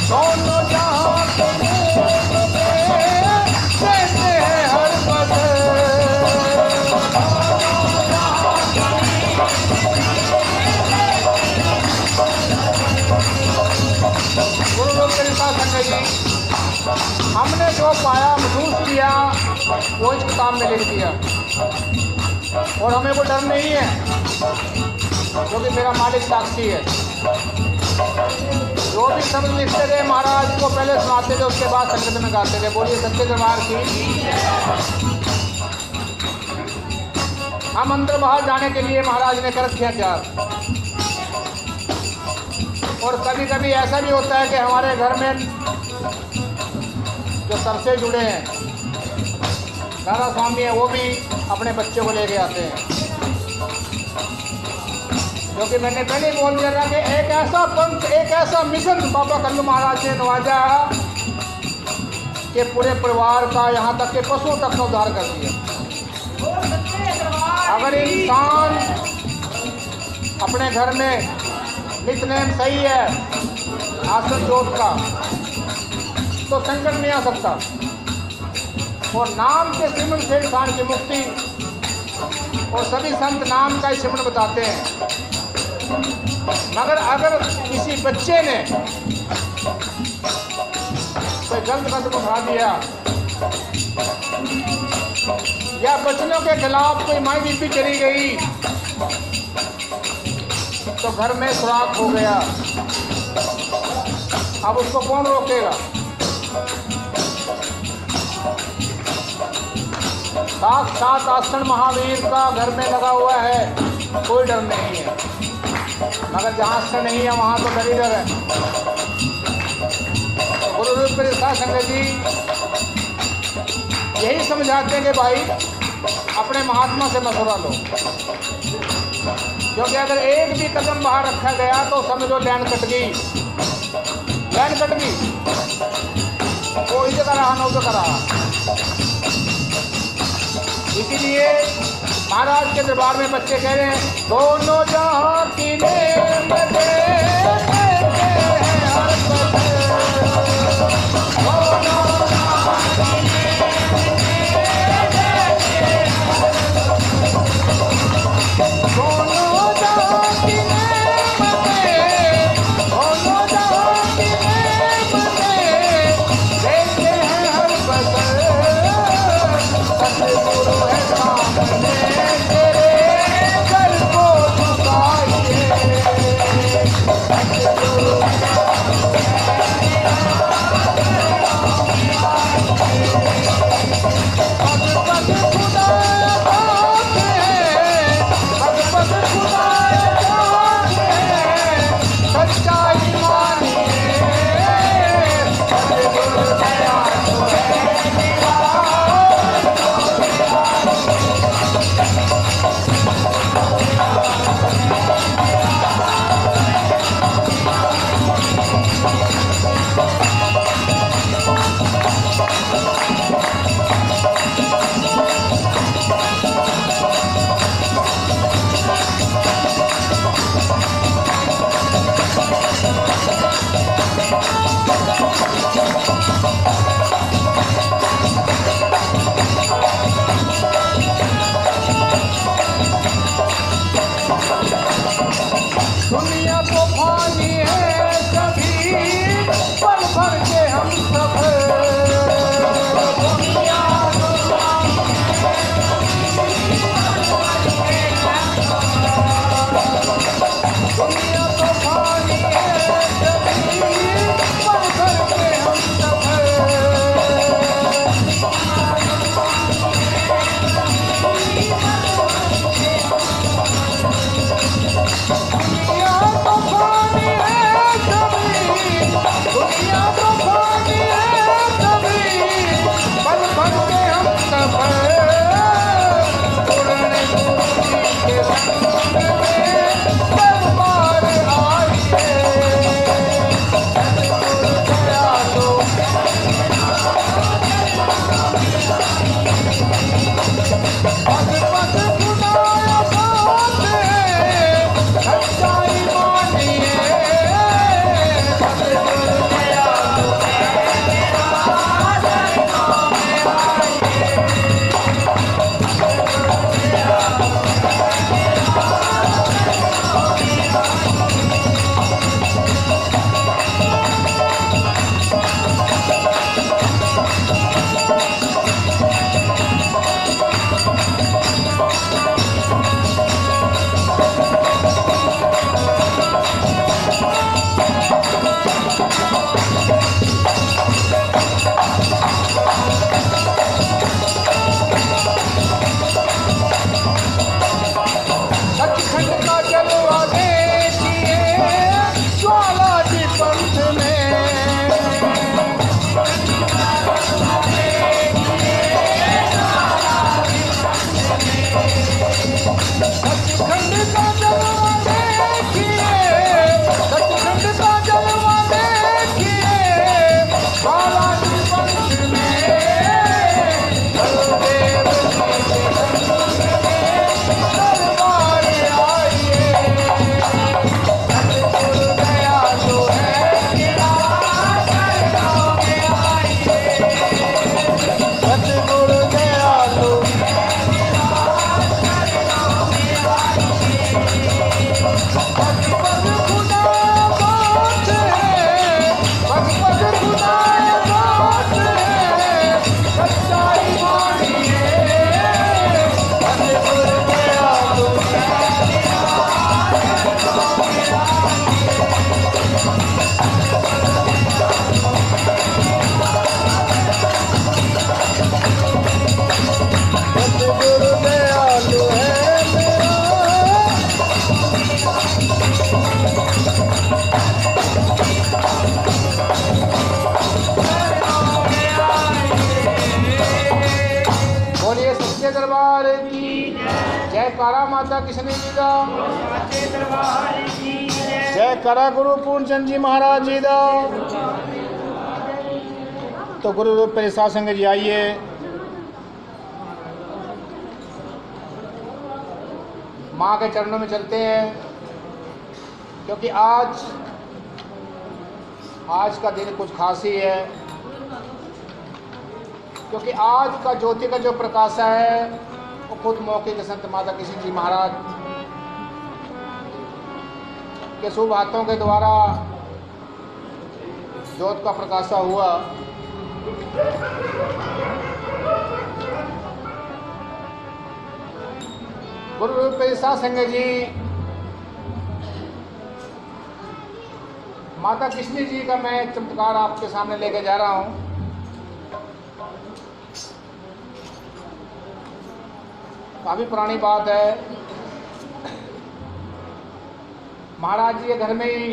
दोनों जहां के देते हैं हर पल। गुरु लोग के साथ संगत जी, हमने जो पाया महसूस किया वो इस किताब में लिख दिया, और हमें वो डर नहीं है क्योंकि मेरा मालिक साक्षी है। जो भी शब्द लिखते थे महाराज को पहले सुनाते थे, उसके बाद संगत में गाते थे। बोलिए सच्चे दरबार की। हम अंदर बाहर जाने के लिए महाराज ने कर रखा तैयार। और कभी कभी ऐसा भी होता है कि हमारे घर में जो सबसे जुड़े हैं दादा स्वामी है, वो भी अपने बच्चे को लेके आते हैं। क्योंकि मैंने पहले ही बोल दिया था कि एक ऐसा पंथ, एक ऐसा मिशन बाबा कल्लू महाराज ने नवाजा कि पूरे परिवार का, यहाँ तक के पशुओं तक का उद्धार कर दिया। अगर इंसान अपने घर में नित्यनेम सही है, आसन जोत का, तो संकट नहीं आ सकता। और नाम के सिमरन से इंसान की मुक्ति, और सभी संत नाम का ही सिमरन बताते हैं। मगर अगर किसी बच्चे ने कोई गलत कदम उठा दिया या बच्चों के खिलाफ कोई माई बीबी चली गई तो घर में सुराख हो गया। अब उसको कौन रोकेगा? साक्षात आसन महावीर का घर में लगा हुआ है, कोई डर नहीं है। मगर जहाँ से नहीं है वहाँ तो डर ही डर है। गुरु रूप के साथ संगत जी यही समझाते हैं कि भाई अपने महात्मा से मशवरा लो, क्योंकि अगर एक भी कदम बाहर रखा गया तो समझो लाइन कट गई, लाइन कट गई। वो इधर का रहा, न उधर का रहा। इसीलिए महाराज के दरबार में बच्चे कह रहे हैं, दोनों जहां की नेमतें देते हैं हर पल। दोनों जहां की नेमतें, दोनों जहां की नेमतें देते हैं हर पल। सतगुरु है सामने तेरे, कर को झुकाइए। माता किशनी जी दा। सच्चे दरबार की जय। जय करा गुरु पूर्ण चंद जी महाराज जी दा। तो गुरु रूप पे साथ संगत जी आइए, माँ के चरणों में चलते हैं, क्योंकि आज का दिन कुछ खास ही है। क्योंकि आज का ज्योति का जो प्रकाश है वो खुद मौके के संत माता किशनी जी महाराज के शुभ हाथों के द्वारा ज्योत का प्रकाशा हुआ। गुरु रूप साथ संगत जी माता किशनी जी का मैं एक चमत्कार आपके सामने लेके जा रहा हूं। काफी पुरानी बात है। महाराज जी के घर में ही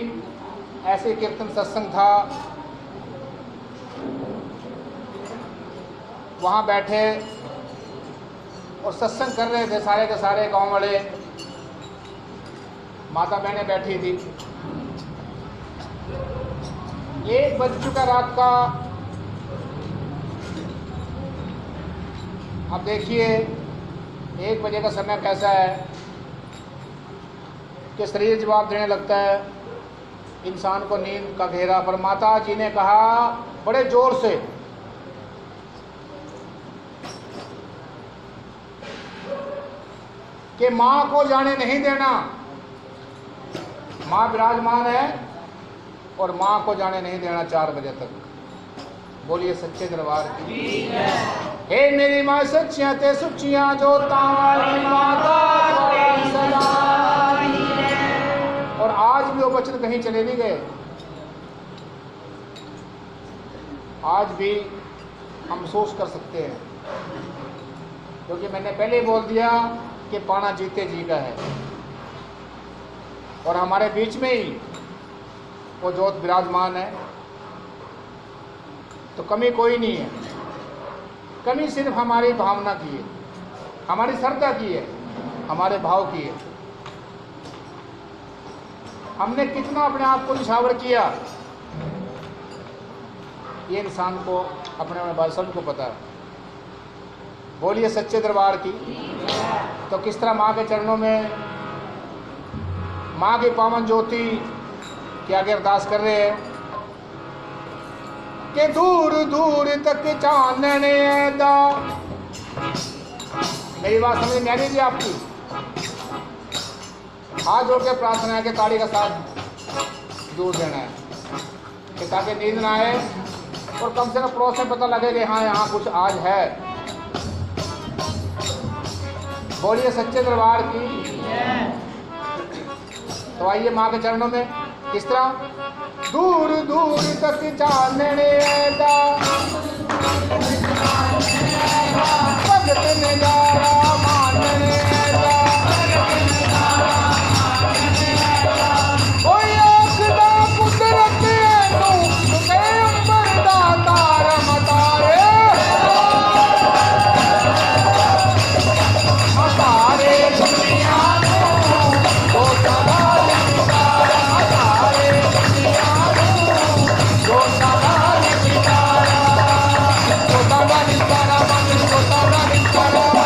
ऐसे कीर्तन सत्संग था। वहाँ बैठे और सत्संग कर रहे थे सारे के सारे गांव वाले। माता बहनें बैठी थी। 1 बज चुका रात का। अब देखिए 1 बजे का समय कैसा है कि शरीर जवाब देने लगता है, इंसान को नींद का घेरा। पर माता जी ने कहा बड़े जोर से, कि माँ को जाने नहीं देना। माँ विराजमान है और माँ को जाने नहीं देना 4 बजे तक। बोलिए सच्चे दरबार की। हे मेरी माँ सच्चियाँ ते सुचियाँ जोतां वाली माता तेरी सलामी है। और आज भी वो वचन कहीं चले नहीं गए। आज भी हम अफसोस कर सकते हैं, क्योंकि मैंने पहले ही बोल दिया कि पाना जीते जी का है और हमारे बीच में ही वो ज्योत विराजमान है। तो कमी कोई नहीं है। कमी सिर्फ हमारी भावना की है, हमारी श्रद्धा की है, हमारे भाव की है। हमने कितना अपने आप को निछावर किया, ये इंसान को अपने बादशाह को पता है। बोलिए सच्चे दरबार की। तो किस तरह माँ के चरणों में माँ की पावन ज्योति की आगे अरदास कर रहे हैं कि दूर दूर तक चानने दा। मेरी बात समझ में आ रही थी आपकी? हाथ जोड़ के प्रार्थना है कि ताड़ी का साथ दूर देना है, कि ताकि नींद ना आए और कम से कम पड़ोस में पता लगे कि हाँ यहाँ कुछ आज है। बोलिए सच्चे दरबार की। तो आइए माँ के चरणों में किस तरह दूर दूर तक चानने दा, भगत नजारा मानने दा। कोई आखदा कुदरत तू तुके अंबर दा तार मतारे, मतारे दुनिया को सवाल मतारे, मतारे दुनिया को सवाल सितारा, को सवाल सितारा, को सवाल सितारा।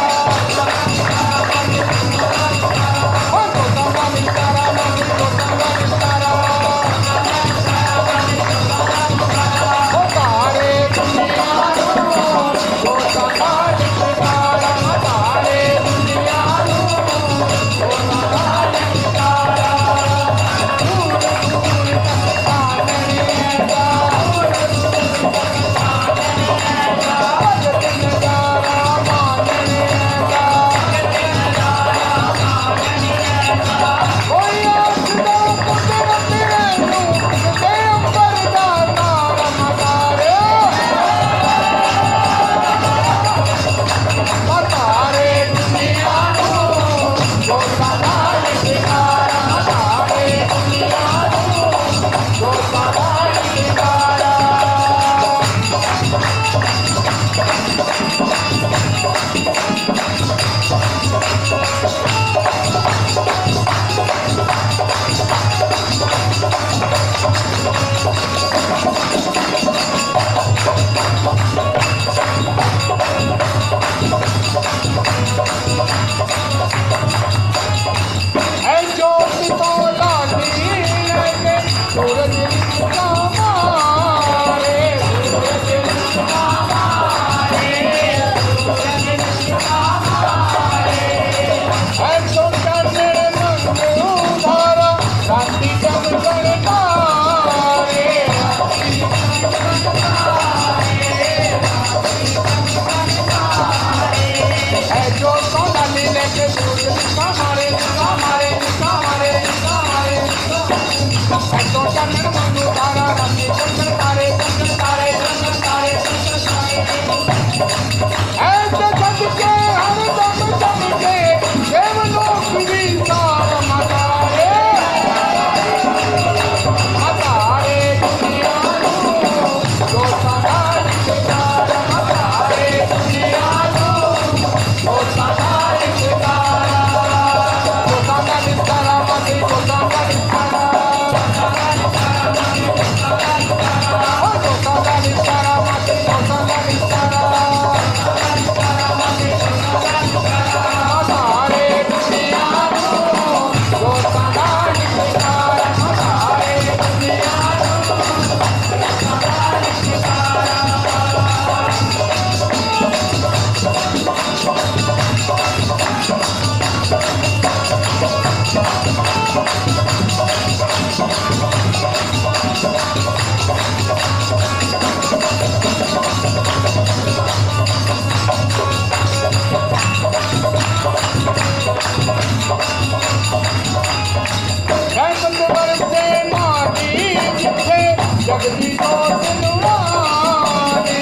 जगदी जोत नुरानी,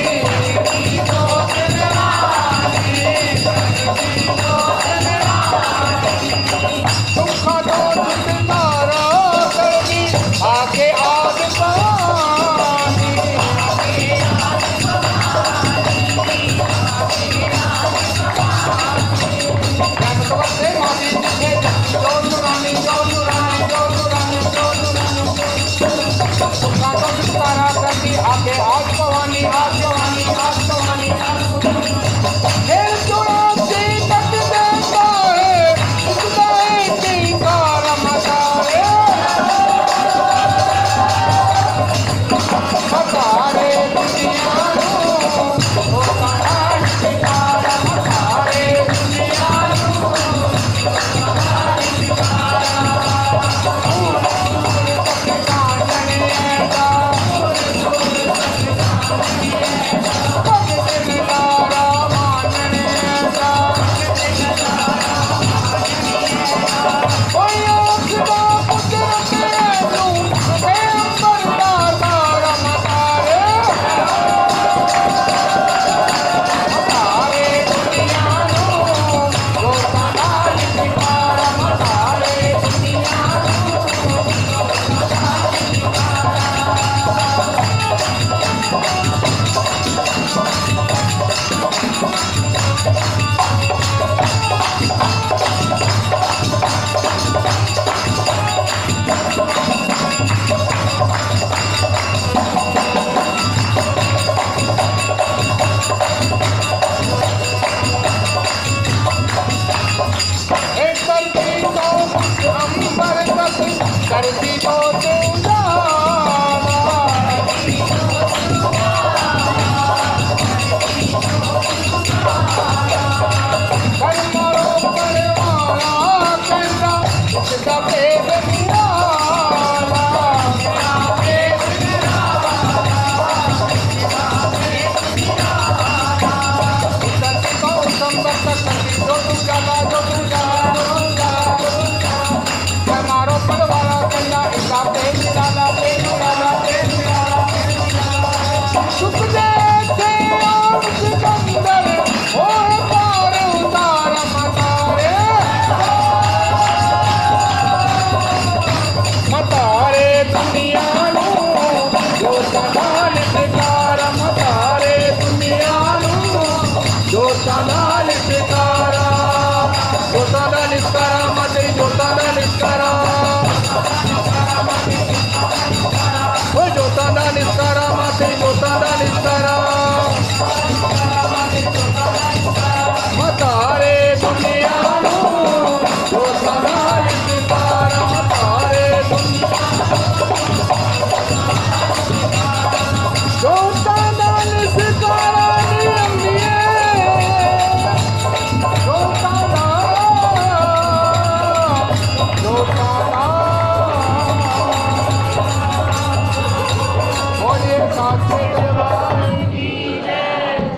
दुखा दो छुटकारा करनी आके आग पानी। से मानी जिसे जोत नुरानी, जोत नुरानी, जोत नुरानी, जोत नुरानी, दुखा दो छुटकारा करनी आके आग भवानी, आग भवानी, आग भवानी, आग भवानी। फिर जुड़ा सी तक देता है खुदाई की कारम सारे, सारे दुनिया नो ओ सारा की कारम सारे दुनिया नो करती तो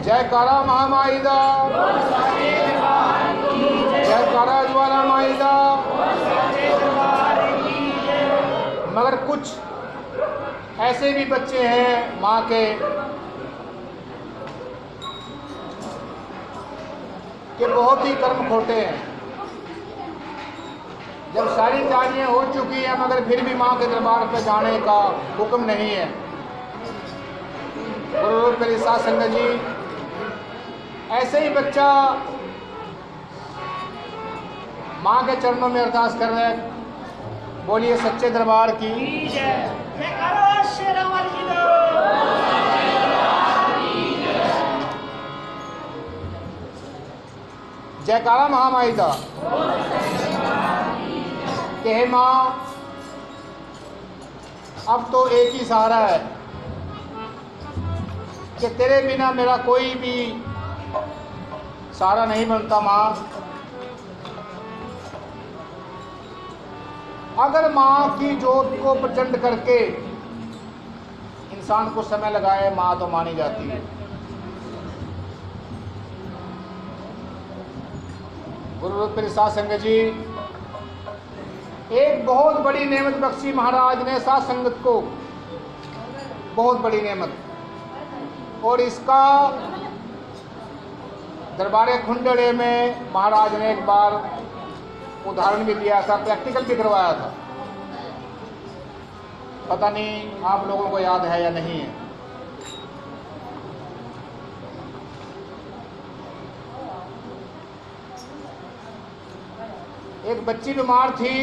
जयकारा महामाई दा, जयकारा ज्वाला माई दा। मगर कुछ ऐसे भी बच्चे हैं माँ के कि बहुत ही कर्म खोटे हैं। जब सारी तैयारियां हो चुकी हैं मगर फिर भी माँ के दरबार पर जाने का हुक्म नहीं है। गुरु मेरी साथ संगत जी, ऐसे ही बच्चा माँ के चरणों में अरदास कर रहे हैं। बोलिए सच्चे दरबार की जयकारा महामाई का कि हे माँ, अब तो एक ही सहारा है कि तेरे बिना मेरा कोई भी सहारा नहीं बनता। माँ, अगर माँ की जोत को प्रचंड करके इंसान को समय लगाए, माँ तो मानी जाती है। गुरु प्रसाद संगत जी, एक बहुत बड़ी नेमत बख्शी महाराज ने साथ संगत को बहुत बड़ी नेमत, और इसका दरबार खुंडड़े में महाराज ने एक बार उदाहरण भी दिया था, प्रैक्टिकल भी करवाया था। पता नहीं आप लोगों को याद है या नहीं है। एक बच्ची बीमार थी,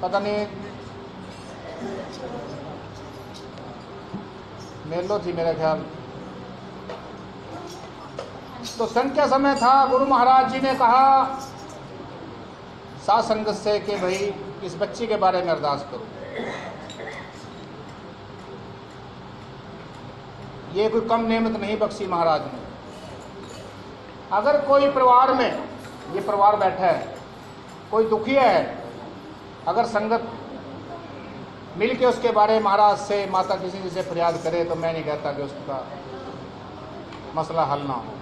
पता नहीं मेलो थी मेरा ख्याल। तो संध्या समय था, गुरु महाराज जी ने कहा साध संगत से कि भाई इस बच्ची के बारे में अरदास करो। ये कोई कम नेमत नहीं बख्शी महाराज ने। अगर कोई परिवार में, ये परिवार बैठा है, कोई दुखी है, अगर संगत मिल के उसके बारे में महाराज से, माता किसी जी से फरियाद करे, तो मैं नहीं कहता कि उसका मसला हल ना हो।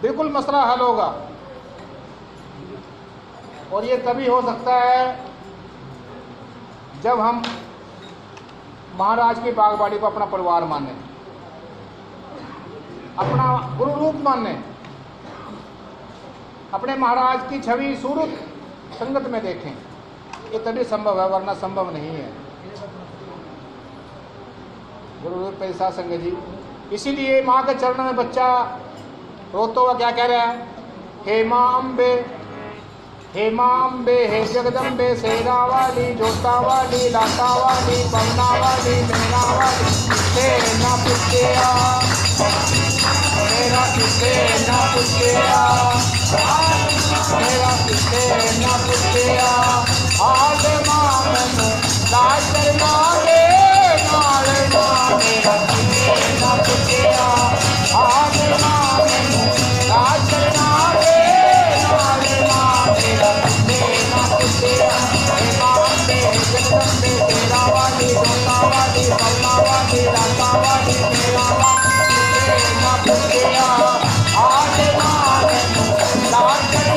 बिल्कुल मसला हल होगा, और ये तभी हो सकता है जब हम महाराज की बागबाड़ी को अपना परिवार माने, अपना गुरु रूप माने, अपने महाराज की छवि सूरत संगत में देखें। ये तभी संभव है, वरना संभव नहीं है। गुरु रूप पैसा संगत जी। इसीलिए माँ के चरणों में बच्चा रोता हुआ क्या कह रहा है? हे माँ अम्बे, हे माँ अम्बे, हे जगदम्बे, शेरा वाली, जोता वाली, लाता वाली, पवना वाली, मेरा वाली, ना पुछेया मेरा किसे ना पुछेया, मेरा किसे ना पुछेया, आज माँ मैनू लाज करना दे, नाल माँ मेरा किसे ना पुछेया, आज माँ मैनू लाज करना दे, नाल माँ मेरा किसे ना पुछेया। हे माँ अम्बे, जगदम्बे, शेरा वाली, जोता वाली, पवना वाली, लाता वाली, मेरा वाली, ना पुछेया, आज माँ मैनू लाज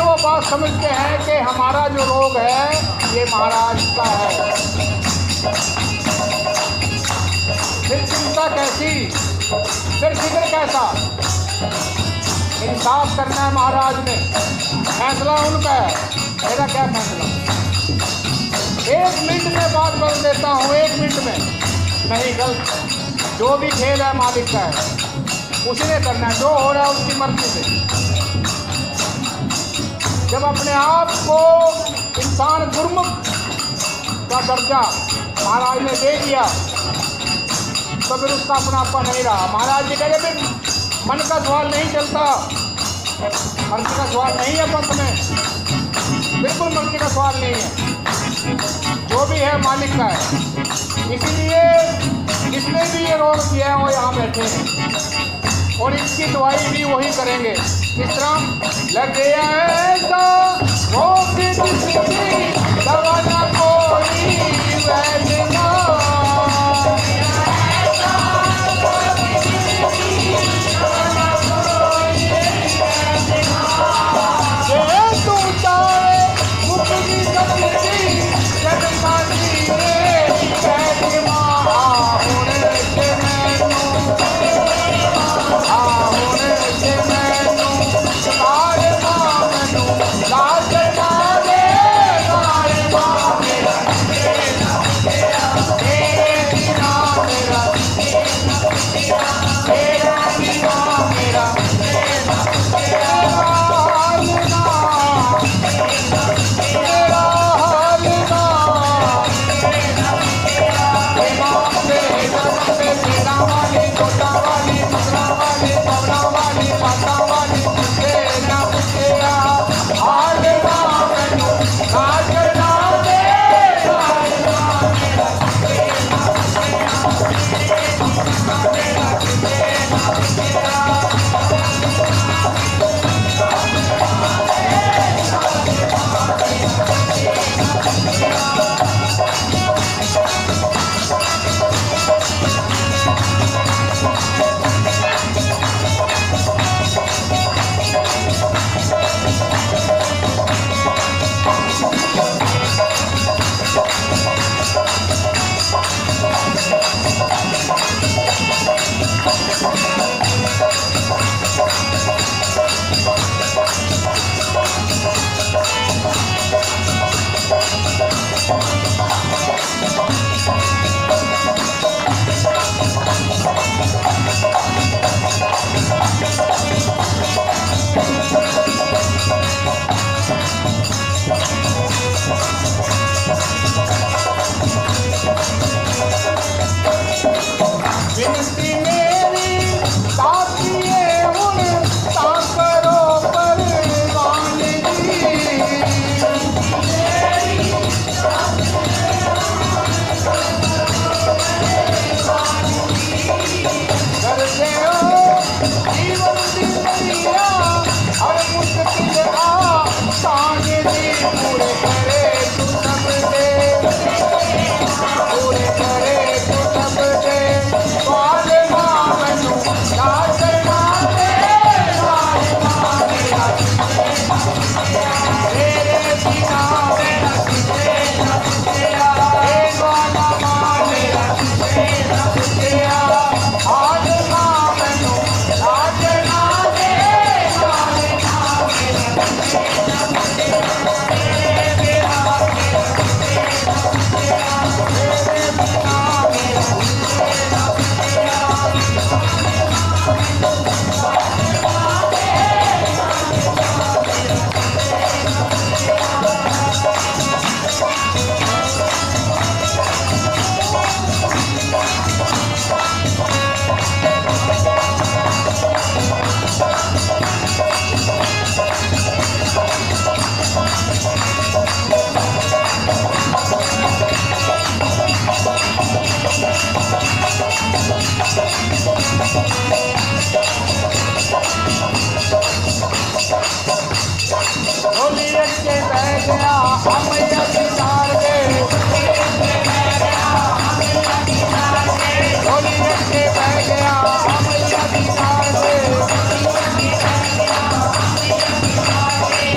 वो बात समझते हैं कि हमारा जो रोग है ये महाराज का है। फिर चिंता कैसी, फिर फिक्र कैसा? इंसाफ करना है महाराज ने, फैसला उनका है, मेरा क्या फैसला? 1 मिनट में बात बदल देता हूँ, 1 मिनट में। नहीं, गलत। जो भी खेल है मालिक का है, उसने करना है, जो हो रहा है उसकी मर्जी से। जब अपने आप को इंसान गुरमुख का दर्जा महाराज ने दे दिया तो फिर उसका अपनापा नहीं रहा। महाराज जी कहे फिर मन का सवाल नहीं चलता, मर्जी का सवाल नहीं है पंथ में, बिल्कुल मर्जी का सवाल नहीं है, जो भी है मालिक का है। इसीलिए जिसने भी ये रोग किया है वो यहाँ बैठे हैं और इसकी दवाई भी वही करेंगे। इस तरह लगे ऐसा वो भी दवा ना कोई वैद्य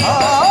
Ah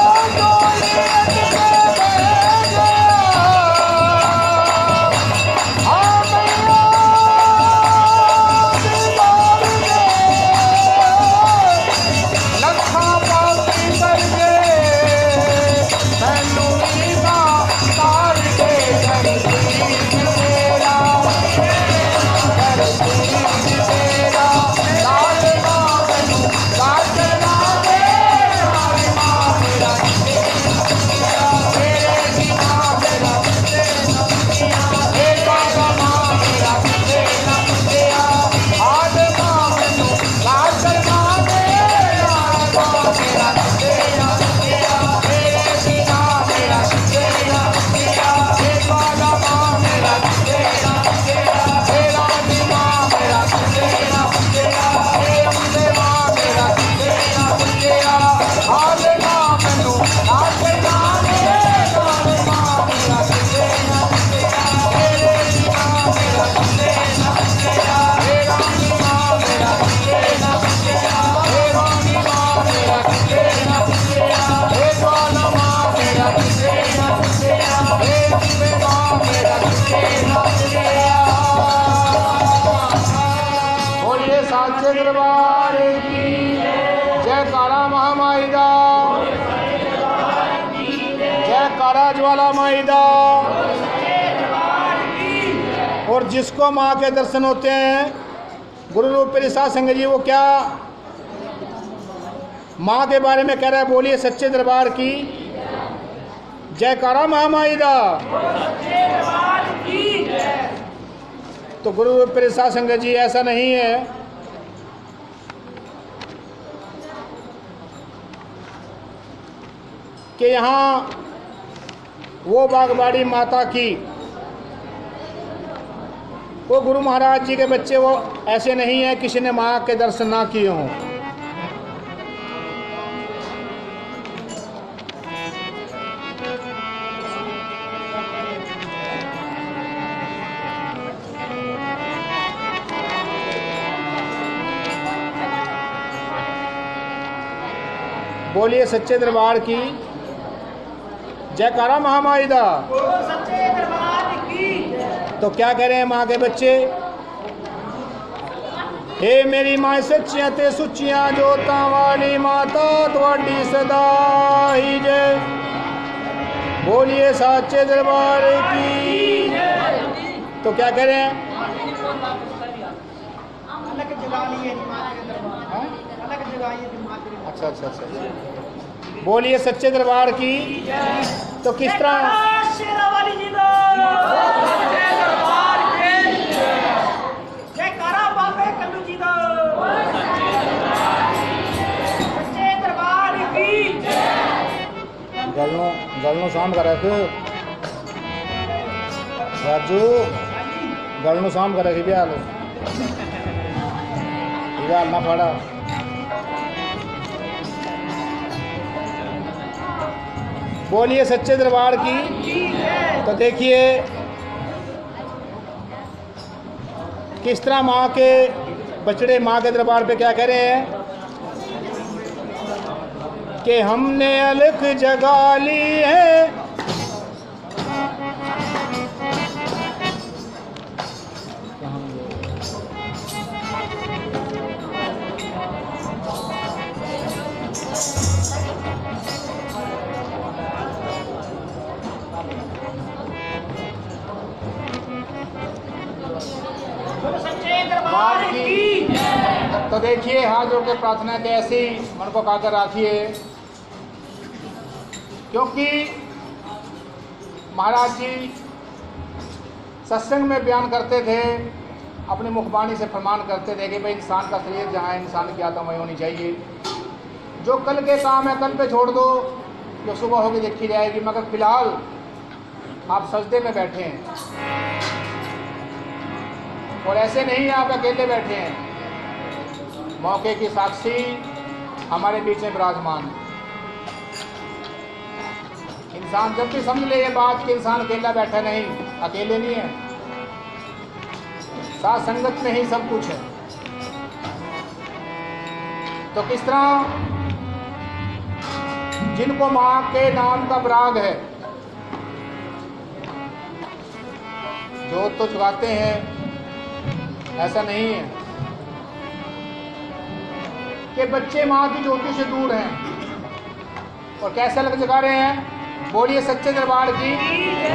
महाराज वाला माइदा और जिसको माँ के दर्शन होते हैं गुरु रूप साध संगत जी, वो क्या माँ के बारे में कह रहा है। बोलिए सच्चे दरबार की जयकारा महामाइदा। तो गुरु रूप साध संगत जी, ऐसा नहीं है कि यहाँ वो बागबाड़ी माता की, वो गुरु महाराज जी के बच्चे, वो ऐसे नहीं है किसी ने माँ के दर्शन ना किए हों। बोलिए सच्चे दरबार की जयकारा महामाइदा। तो क्या कह रहे हैं माँ के बच्चे, हे मेरी माँ सच्चियां ते सुचियां जोतां वाली माता तुहाडी सदा ही जय। बोलिए सच्चे दरबार की। तो क्या कह रहे हैं, अच्छा अच्छा अच्छा, बोलिए सच्चे दरबार की। तो किस तरह गलनों शाम का रख राजू, गलनों शाम का रखी हाल ना पड़ा। बोलिए सच्चे दरबार की। तो देखिए किस तरह माँ के बछड़े माँ के दरबार पे क्या कह रहे हैं कि हमने अलख जगा ली है। तो देखिए हाथ जोड़ के प्रार्थना के ऐसे ही मन को काकर रखिए, क्योंकि महाराज जी सत्संग में बयान करते थे, अपनी मुखबानी से फरमान करते थे कि भाई इंसान का शरीर जहाँ है इंसान की आत्मा वही होनी चाहिए। जो कल के काम है कल पे छोड़ दो, जो सुबह होगी देखी जाएगी। मगर फिलहाल आप सजदे में बैठे हैं और ऐसे नहीं आप अकेले बैठे हैं, मौके की साक्षी हमारे बीच में विराजमान है। इंसान जब भी समझ ले ये बात कि इंसान अकेला बैठा नहीं, अकेले नहीं है, साथ संगत में ही सब कुछ है। तो किस तरह जिनको माँ के नाम का विराग है, जो तो जगाते हैं, ऐसा नहीं है कि बच्चे माँ की ज्योति से दूर हैं और कैसे लग जगा रहे हैं। बोलिए सच्चे दरबार की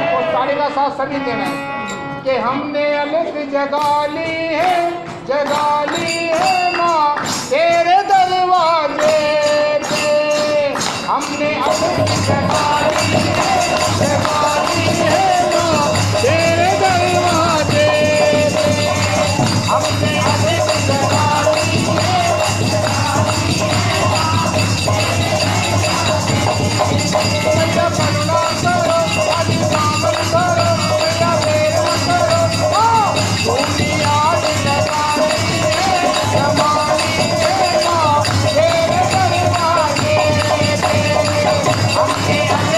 और ताली का साथ सभी देना है कि हमने अलग जगा ली है माँ तेरे दरवाजे पे। हमने अलग जगा ली है माँ तेरे दरवाजे पे। हमने अलग जगा ली है। Yeah.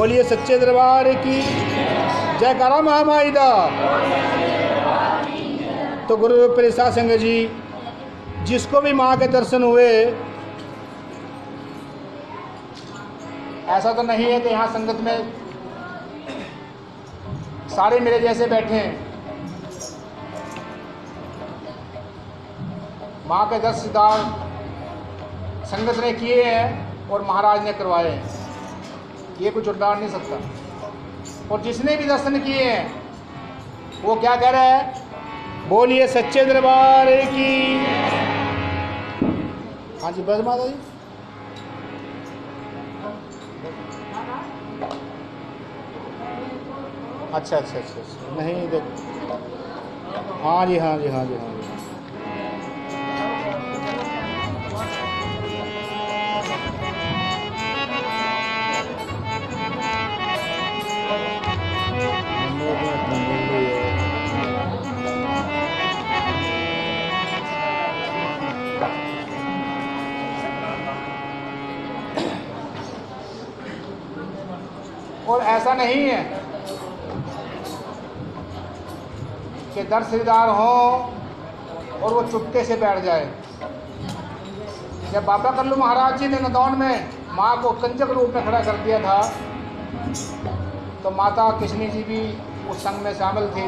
बोलिए सच्चे दरबार की जयकारा महामाई दा। तो गुरु प्रेसा संग जी, जिसको भी माँ के दर्शन हुए, ऐसा तो नहीं है कि यहाँ संगत में सारे मेरे जैसे बैठे हैं। माँ के दर्शनदार संगत ने किए हैं और महाराज ने करवाए हैं, ये कुछ उल्टाड़ नहीं सकता। और जिसने भी दर्शन किए हैं वो क्या कह रहा है? बोलिए सच्चे दरबार की। हाँ जी, बस माता जी। अच्छा अच्छा अच्छा अच्छा, नहीं देख, हाँ जी हाँ जी हाँ जी हाँ जी। और ऐसा नहीं है कि दर्शनदार हो और वो चुपके से बैठ जाए। जब बाबा कल्लू महाराज जी ने नदौन में माँ को कंजक रूप में खड़ा कर दिया था, तो माता किशनी जी भी उस संग में शामिल थी।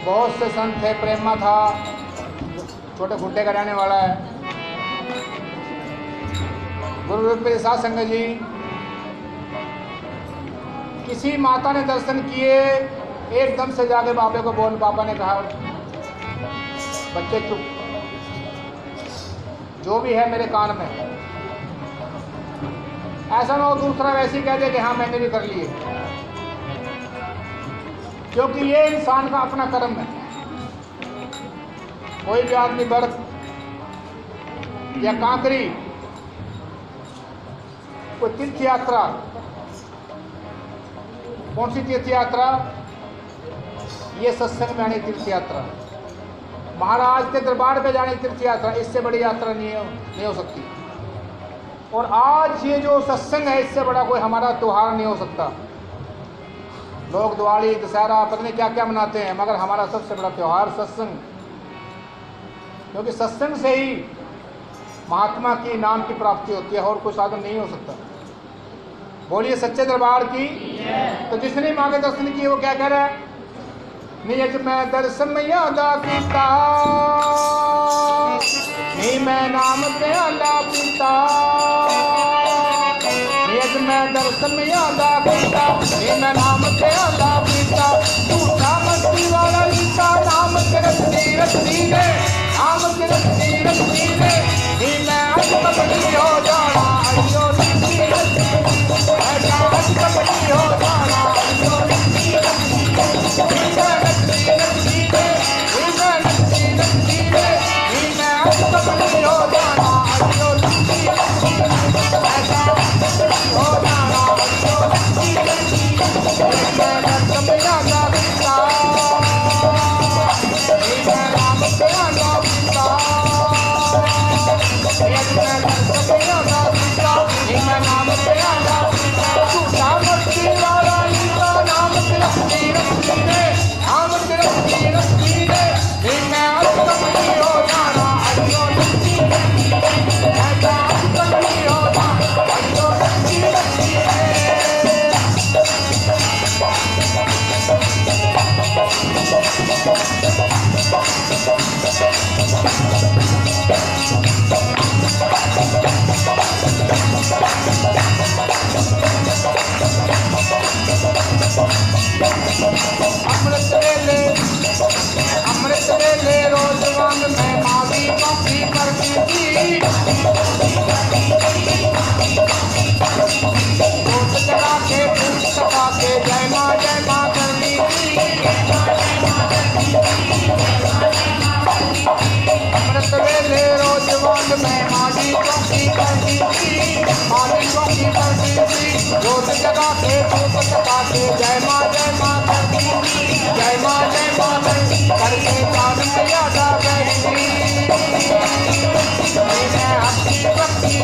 बहुत से संत थे, प्रेमा था, छोटे खुट्टे का रहने वाला है, गुरु प्रेसा संग जी। किसी माता ने दर्शन किए, एकदम से जाके बाबे को बोल, पापा ने कहा बच्चे चुप, जो भी है मेरे कान में। ऐसा ना हो दूसरा वैसे ही कह दे कि हाँ मैंने भी कर लिए, क्योंकि ये इंसान का अपना कर्म है। कोई भी आदमी बर्फ या कांकरी, कोई तीर्थ यात्रा, कौन सी तीर्थ यात्रा? ये सत्संग में आने तीर्थ यात्रा, महाराज के दरबार पे जाने तीर्थ यात्रा, इससे बड़ी यात्रा नहीं हो सकती। और आज ये जो सत्संग है, इससे बड़ा कोई हमारा त्यौहार नहीं हो सकता। लोग दिवाली, दशहरा, पता नहीं क्या क्या मनाते हैं, मगर हमारा सबसे बड़ा त्यौहार सत्संग, क्योंकि सत्संग से ही महात्मा की नाम की प्राप्ति होती है, और कोई साधन नहीं हो सकता। बोलिए सच्चे दरबार की। तो जिसने माँ के दर्शन किए वो क्या कह रहा है? नियज में दर्शन यादा पीता, नी मैं नाम प्याला पीता। नियज में दर्शन यादा पीता, नी मैं नाम प्याला पीता। झूठा मस्ती वाला लीता, नाम के रस्ती रस्ती ने, नाम के रस्ती रस्ती ने। नी मैं आज कपड़ी हो जाना, अयो रस्ती रस्ती, ऐसा आज कपड़ी हो जाना, अयो रस्ती रस्ती। अमृत वेले रोज वांग में मावी कॉफी करती थी। दूध चढ़ा के दूध सका के जय माँ करती थी। अमृत वेले रोज वांग में मावी कॉफी करती थी, मावी कॉफी करती थी। दूध चढ़ा के दूध सका के जय माँ करती थी, जय माँ करके कान में यादा गई। मैं अपनी भक्ति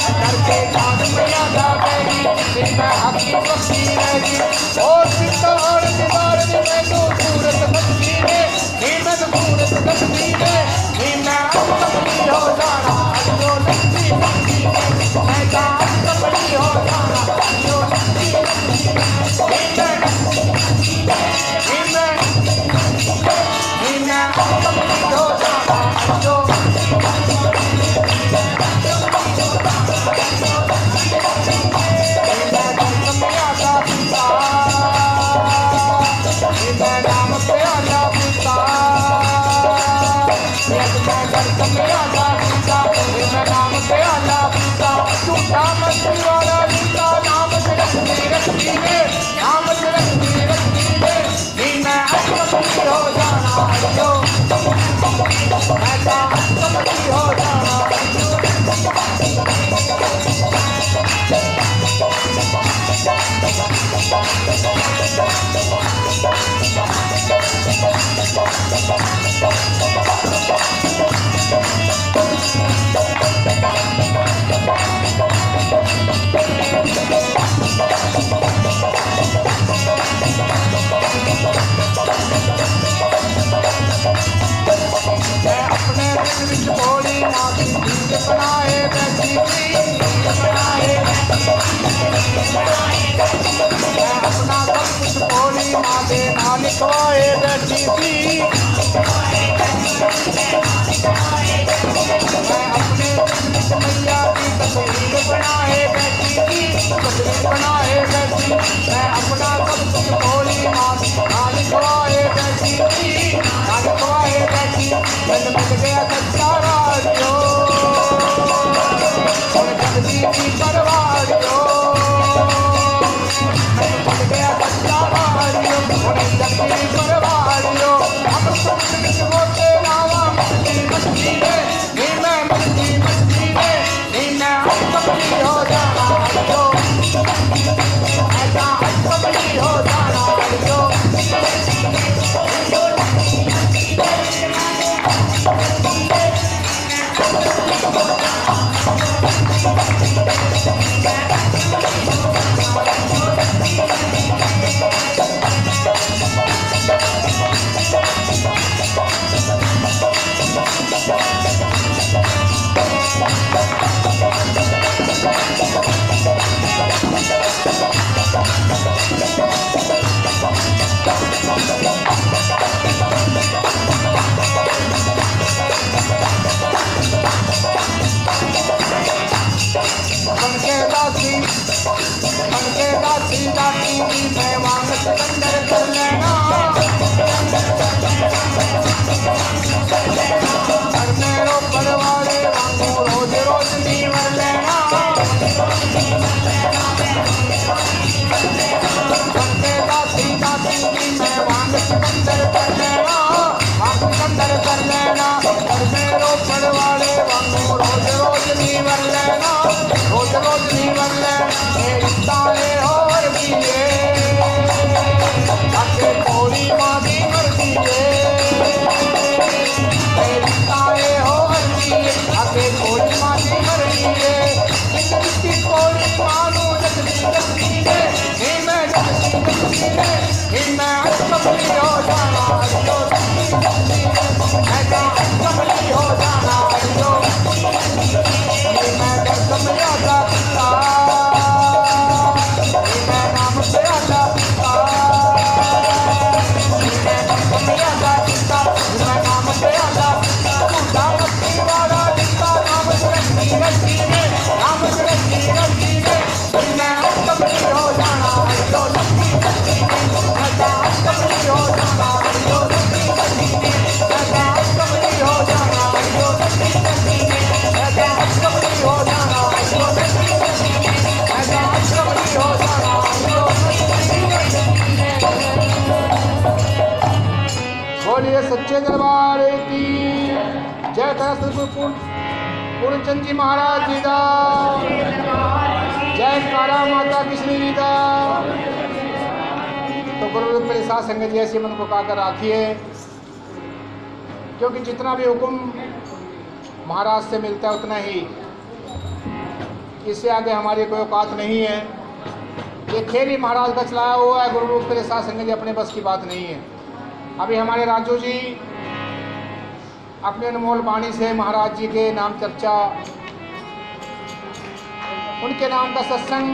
करके जी और सितार दीवार में तो सूरत बंदी ने नीमत सूरत बंदी ने नीना कपड़ी हो जाना जो लंबी बंदी मैं का कपड़ी हो जाना जो लंबी नीना कपड़ी हो जाना जो लिखवाए बैठी थी मैं अपने मैया की तस्वीर बनाए बैठी थी तस्वीर बनाए बैठी मैं अपना सब कुछ भोली माँ लिखवाए बैठी थी लिखवाए बैठी मिल गया सच्चा राजो और जगदी की परवारियो मिल गया सच्चा राजो और जगदी परवारियो अब सब कुछ होते नावा मस्ती में नी मैं मस्ती में नी मैं कपड़ी हो जाना जो ऐसा कपड़ी हो जाना जो मैं मांग सिकंदर कर लेना घर में रोपड़ वाले वांगू रोज रोज नीवर लेना मैं मांग सिकंदर कर लेना मांग सिकंदर कर लेना घर में रोपड़ वाले वांगू रोज रोज नीवर लेना रोज रोज नीवर लेना मेरी ताले और दिए आके कोरी माँ की मर्जी है मेरी ताए हो दिए आके कोरी माँ की मर्जी है जिसकी कोरी मानू जगती है ही मैं जगती है ही मैं कपड़ी हो जाना जो मैं कपड़ी हो जाना जो मैं कमला का पिता मैं नाम से आला पिता मैं कमला का पिता मैं नाम से आला पिता तू मस्ती वाला पिता नाम से रखी ने नाम से रखी ने मैं कपड़ी हो जाना जो मैं कपड़ी हो जाना जो मैं कपड़ी हो जाना जो बोलिए सच्चे दरबार की जय। पूर्णचंद जी महाराज जी का जय। कारा माता कृष्ण जी का। तो गुरु मेरे साथ संगत जी ऐसे मन को काकर राखिए, क्योंकि जितना भी हुक्म महाराज से मिलता है उतना ही, इससे आगे हमारी कोई औकात नहीं है। ये खेल ही महाराज का चलाया हुआ है, गुरु रूप के साथ संगत जी अपने बस की बात नहीं है। अभी हमारे राजू जी अपने अनमोल वाणी से महाराज जी के नाम चर्चा, उनके नाम का सत्संग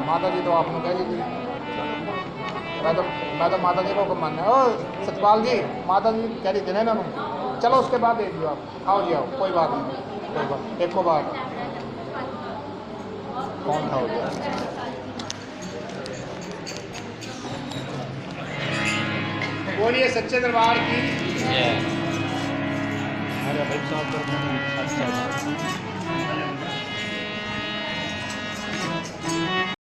माता जी तो आपने कह दी थी, मैं तो माता जी को मानना है। ओ सतपाल जी, माता जी कह रही थी ना ना, चलो उसके बाद देख लो आप, आओ जी आओ, कोई बात नहीं, कोई बात एक को बात। कौन था वो? बोलिए सच्चे दरबार की जय। अरे भाई साहब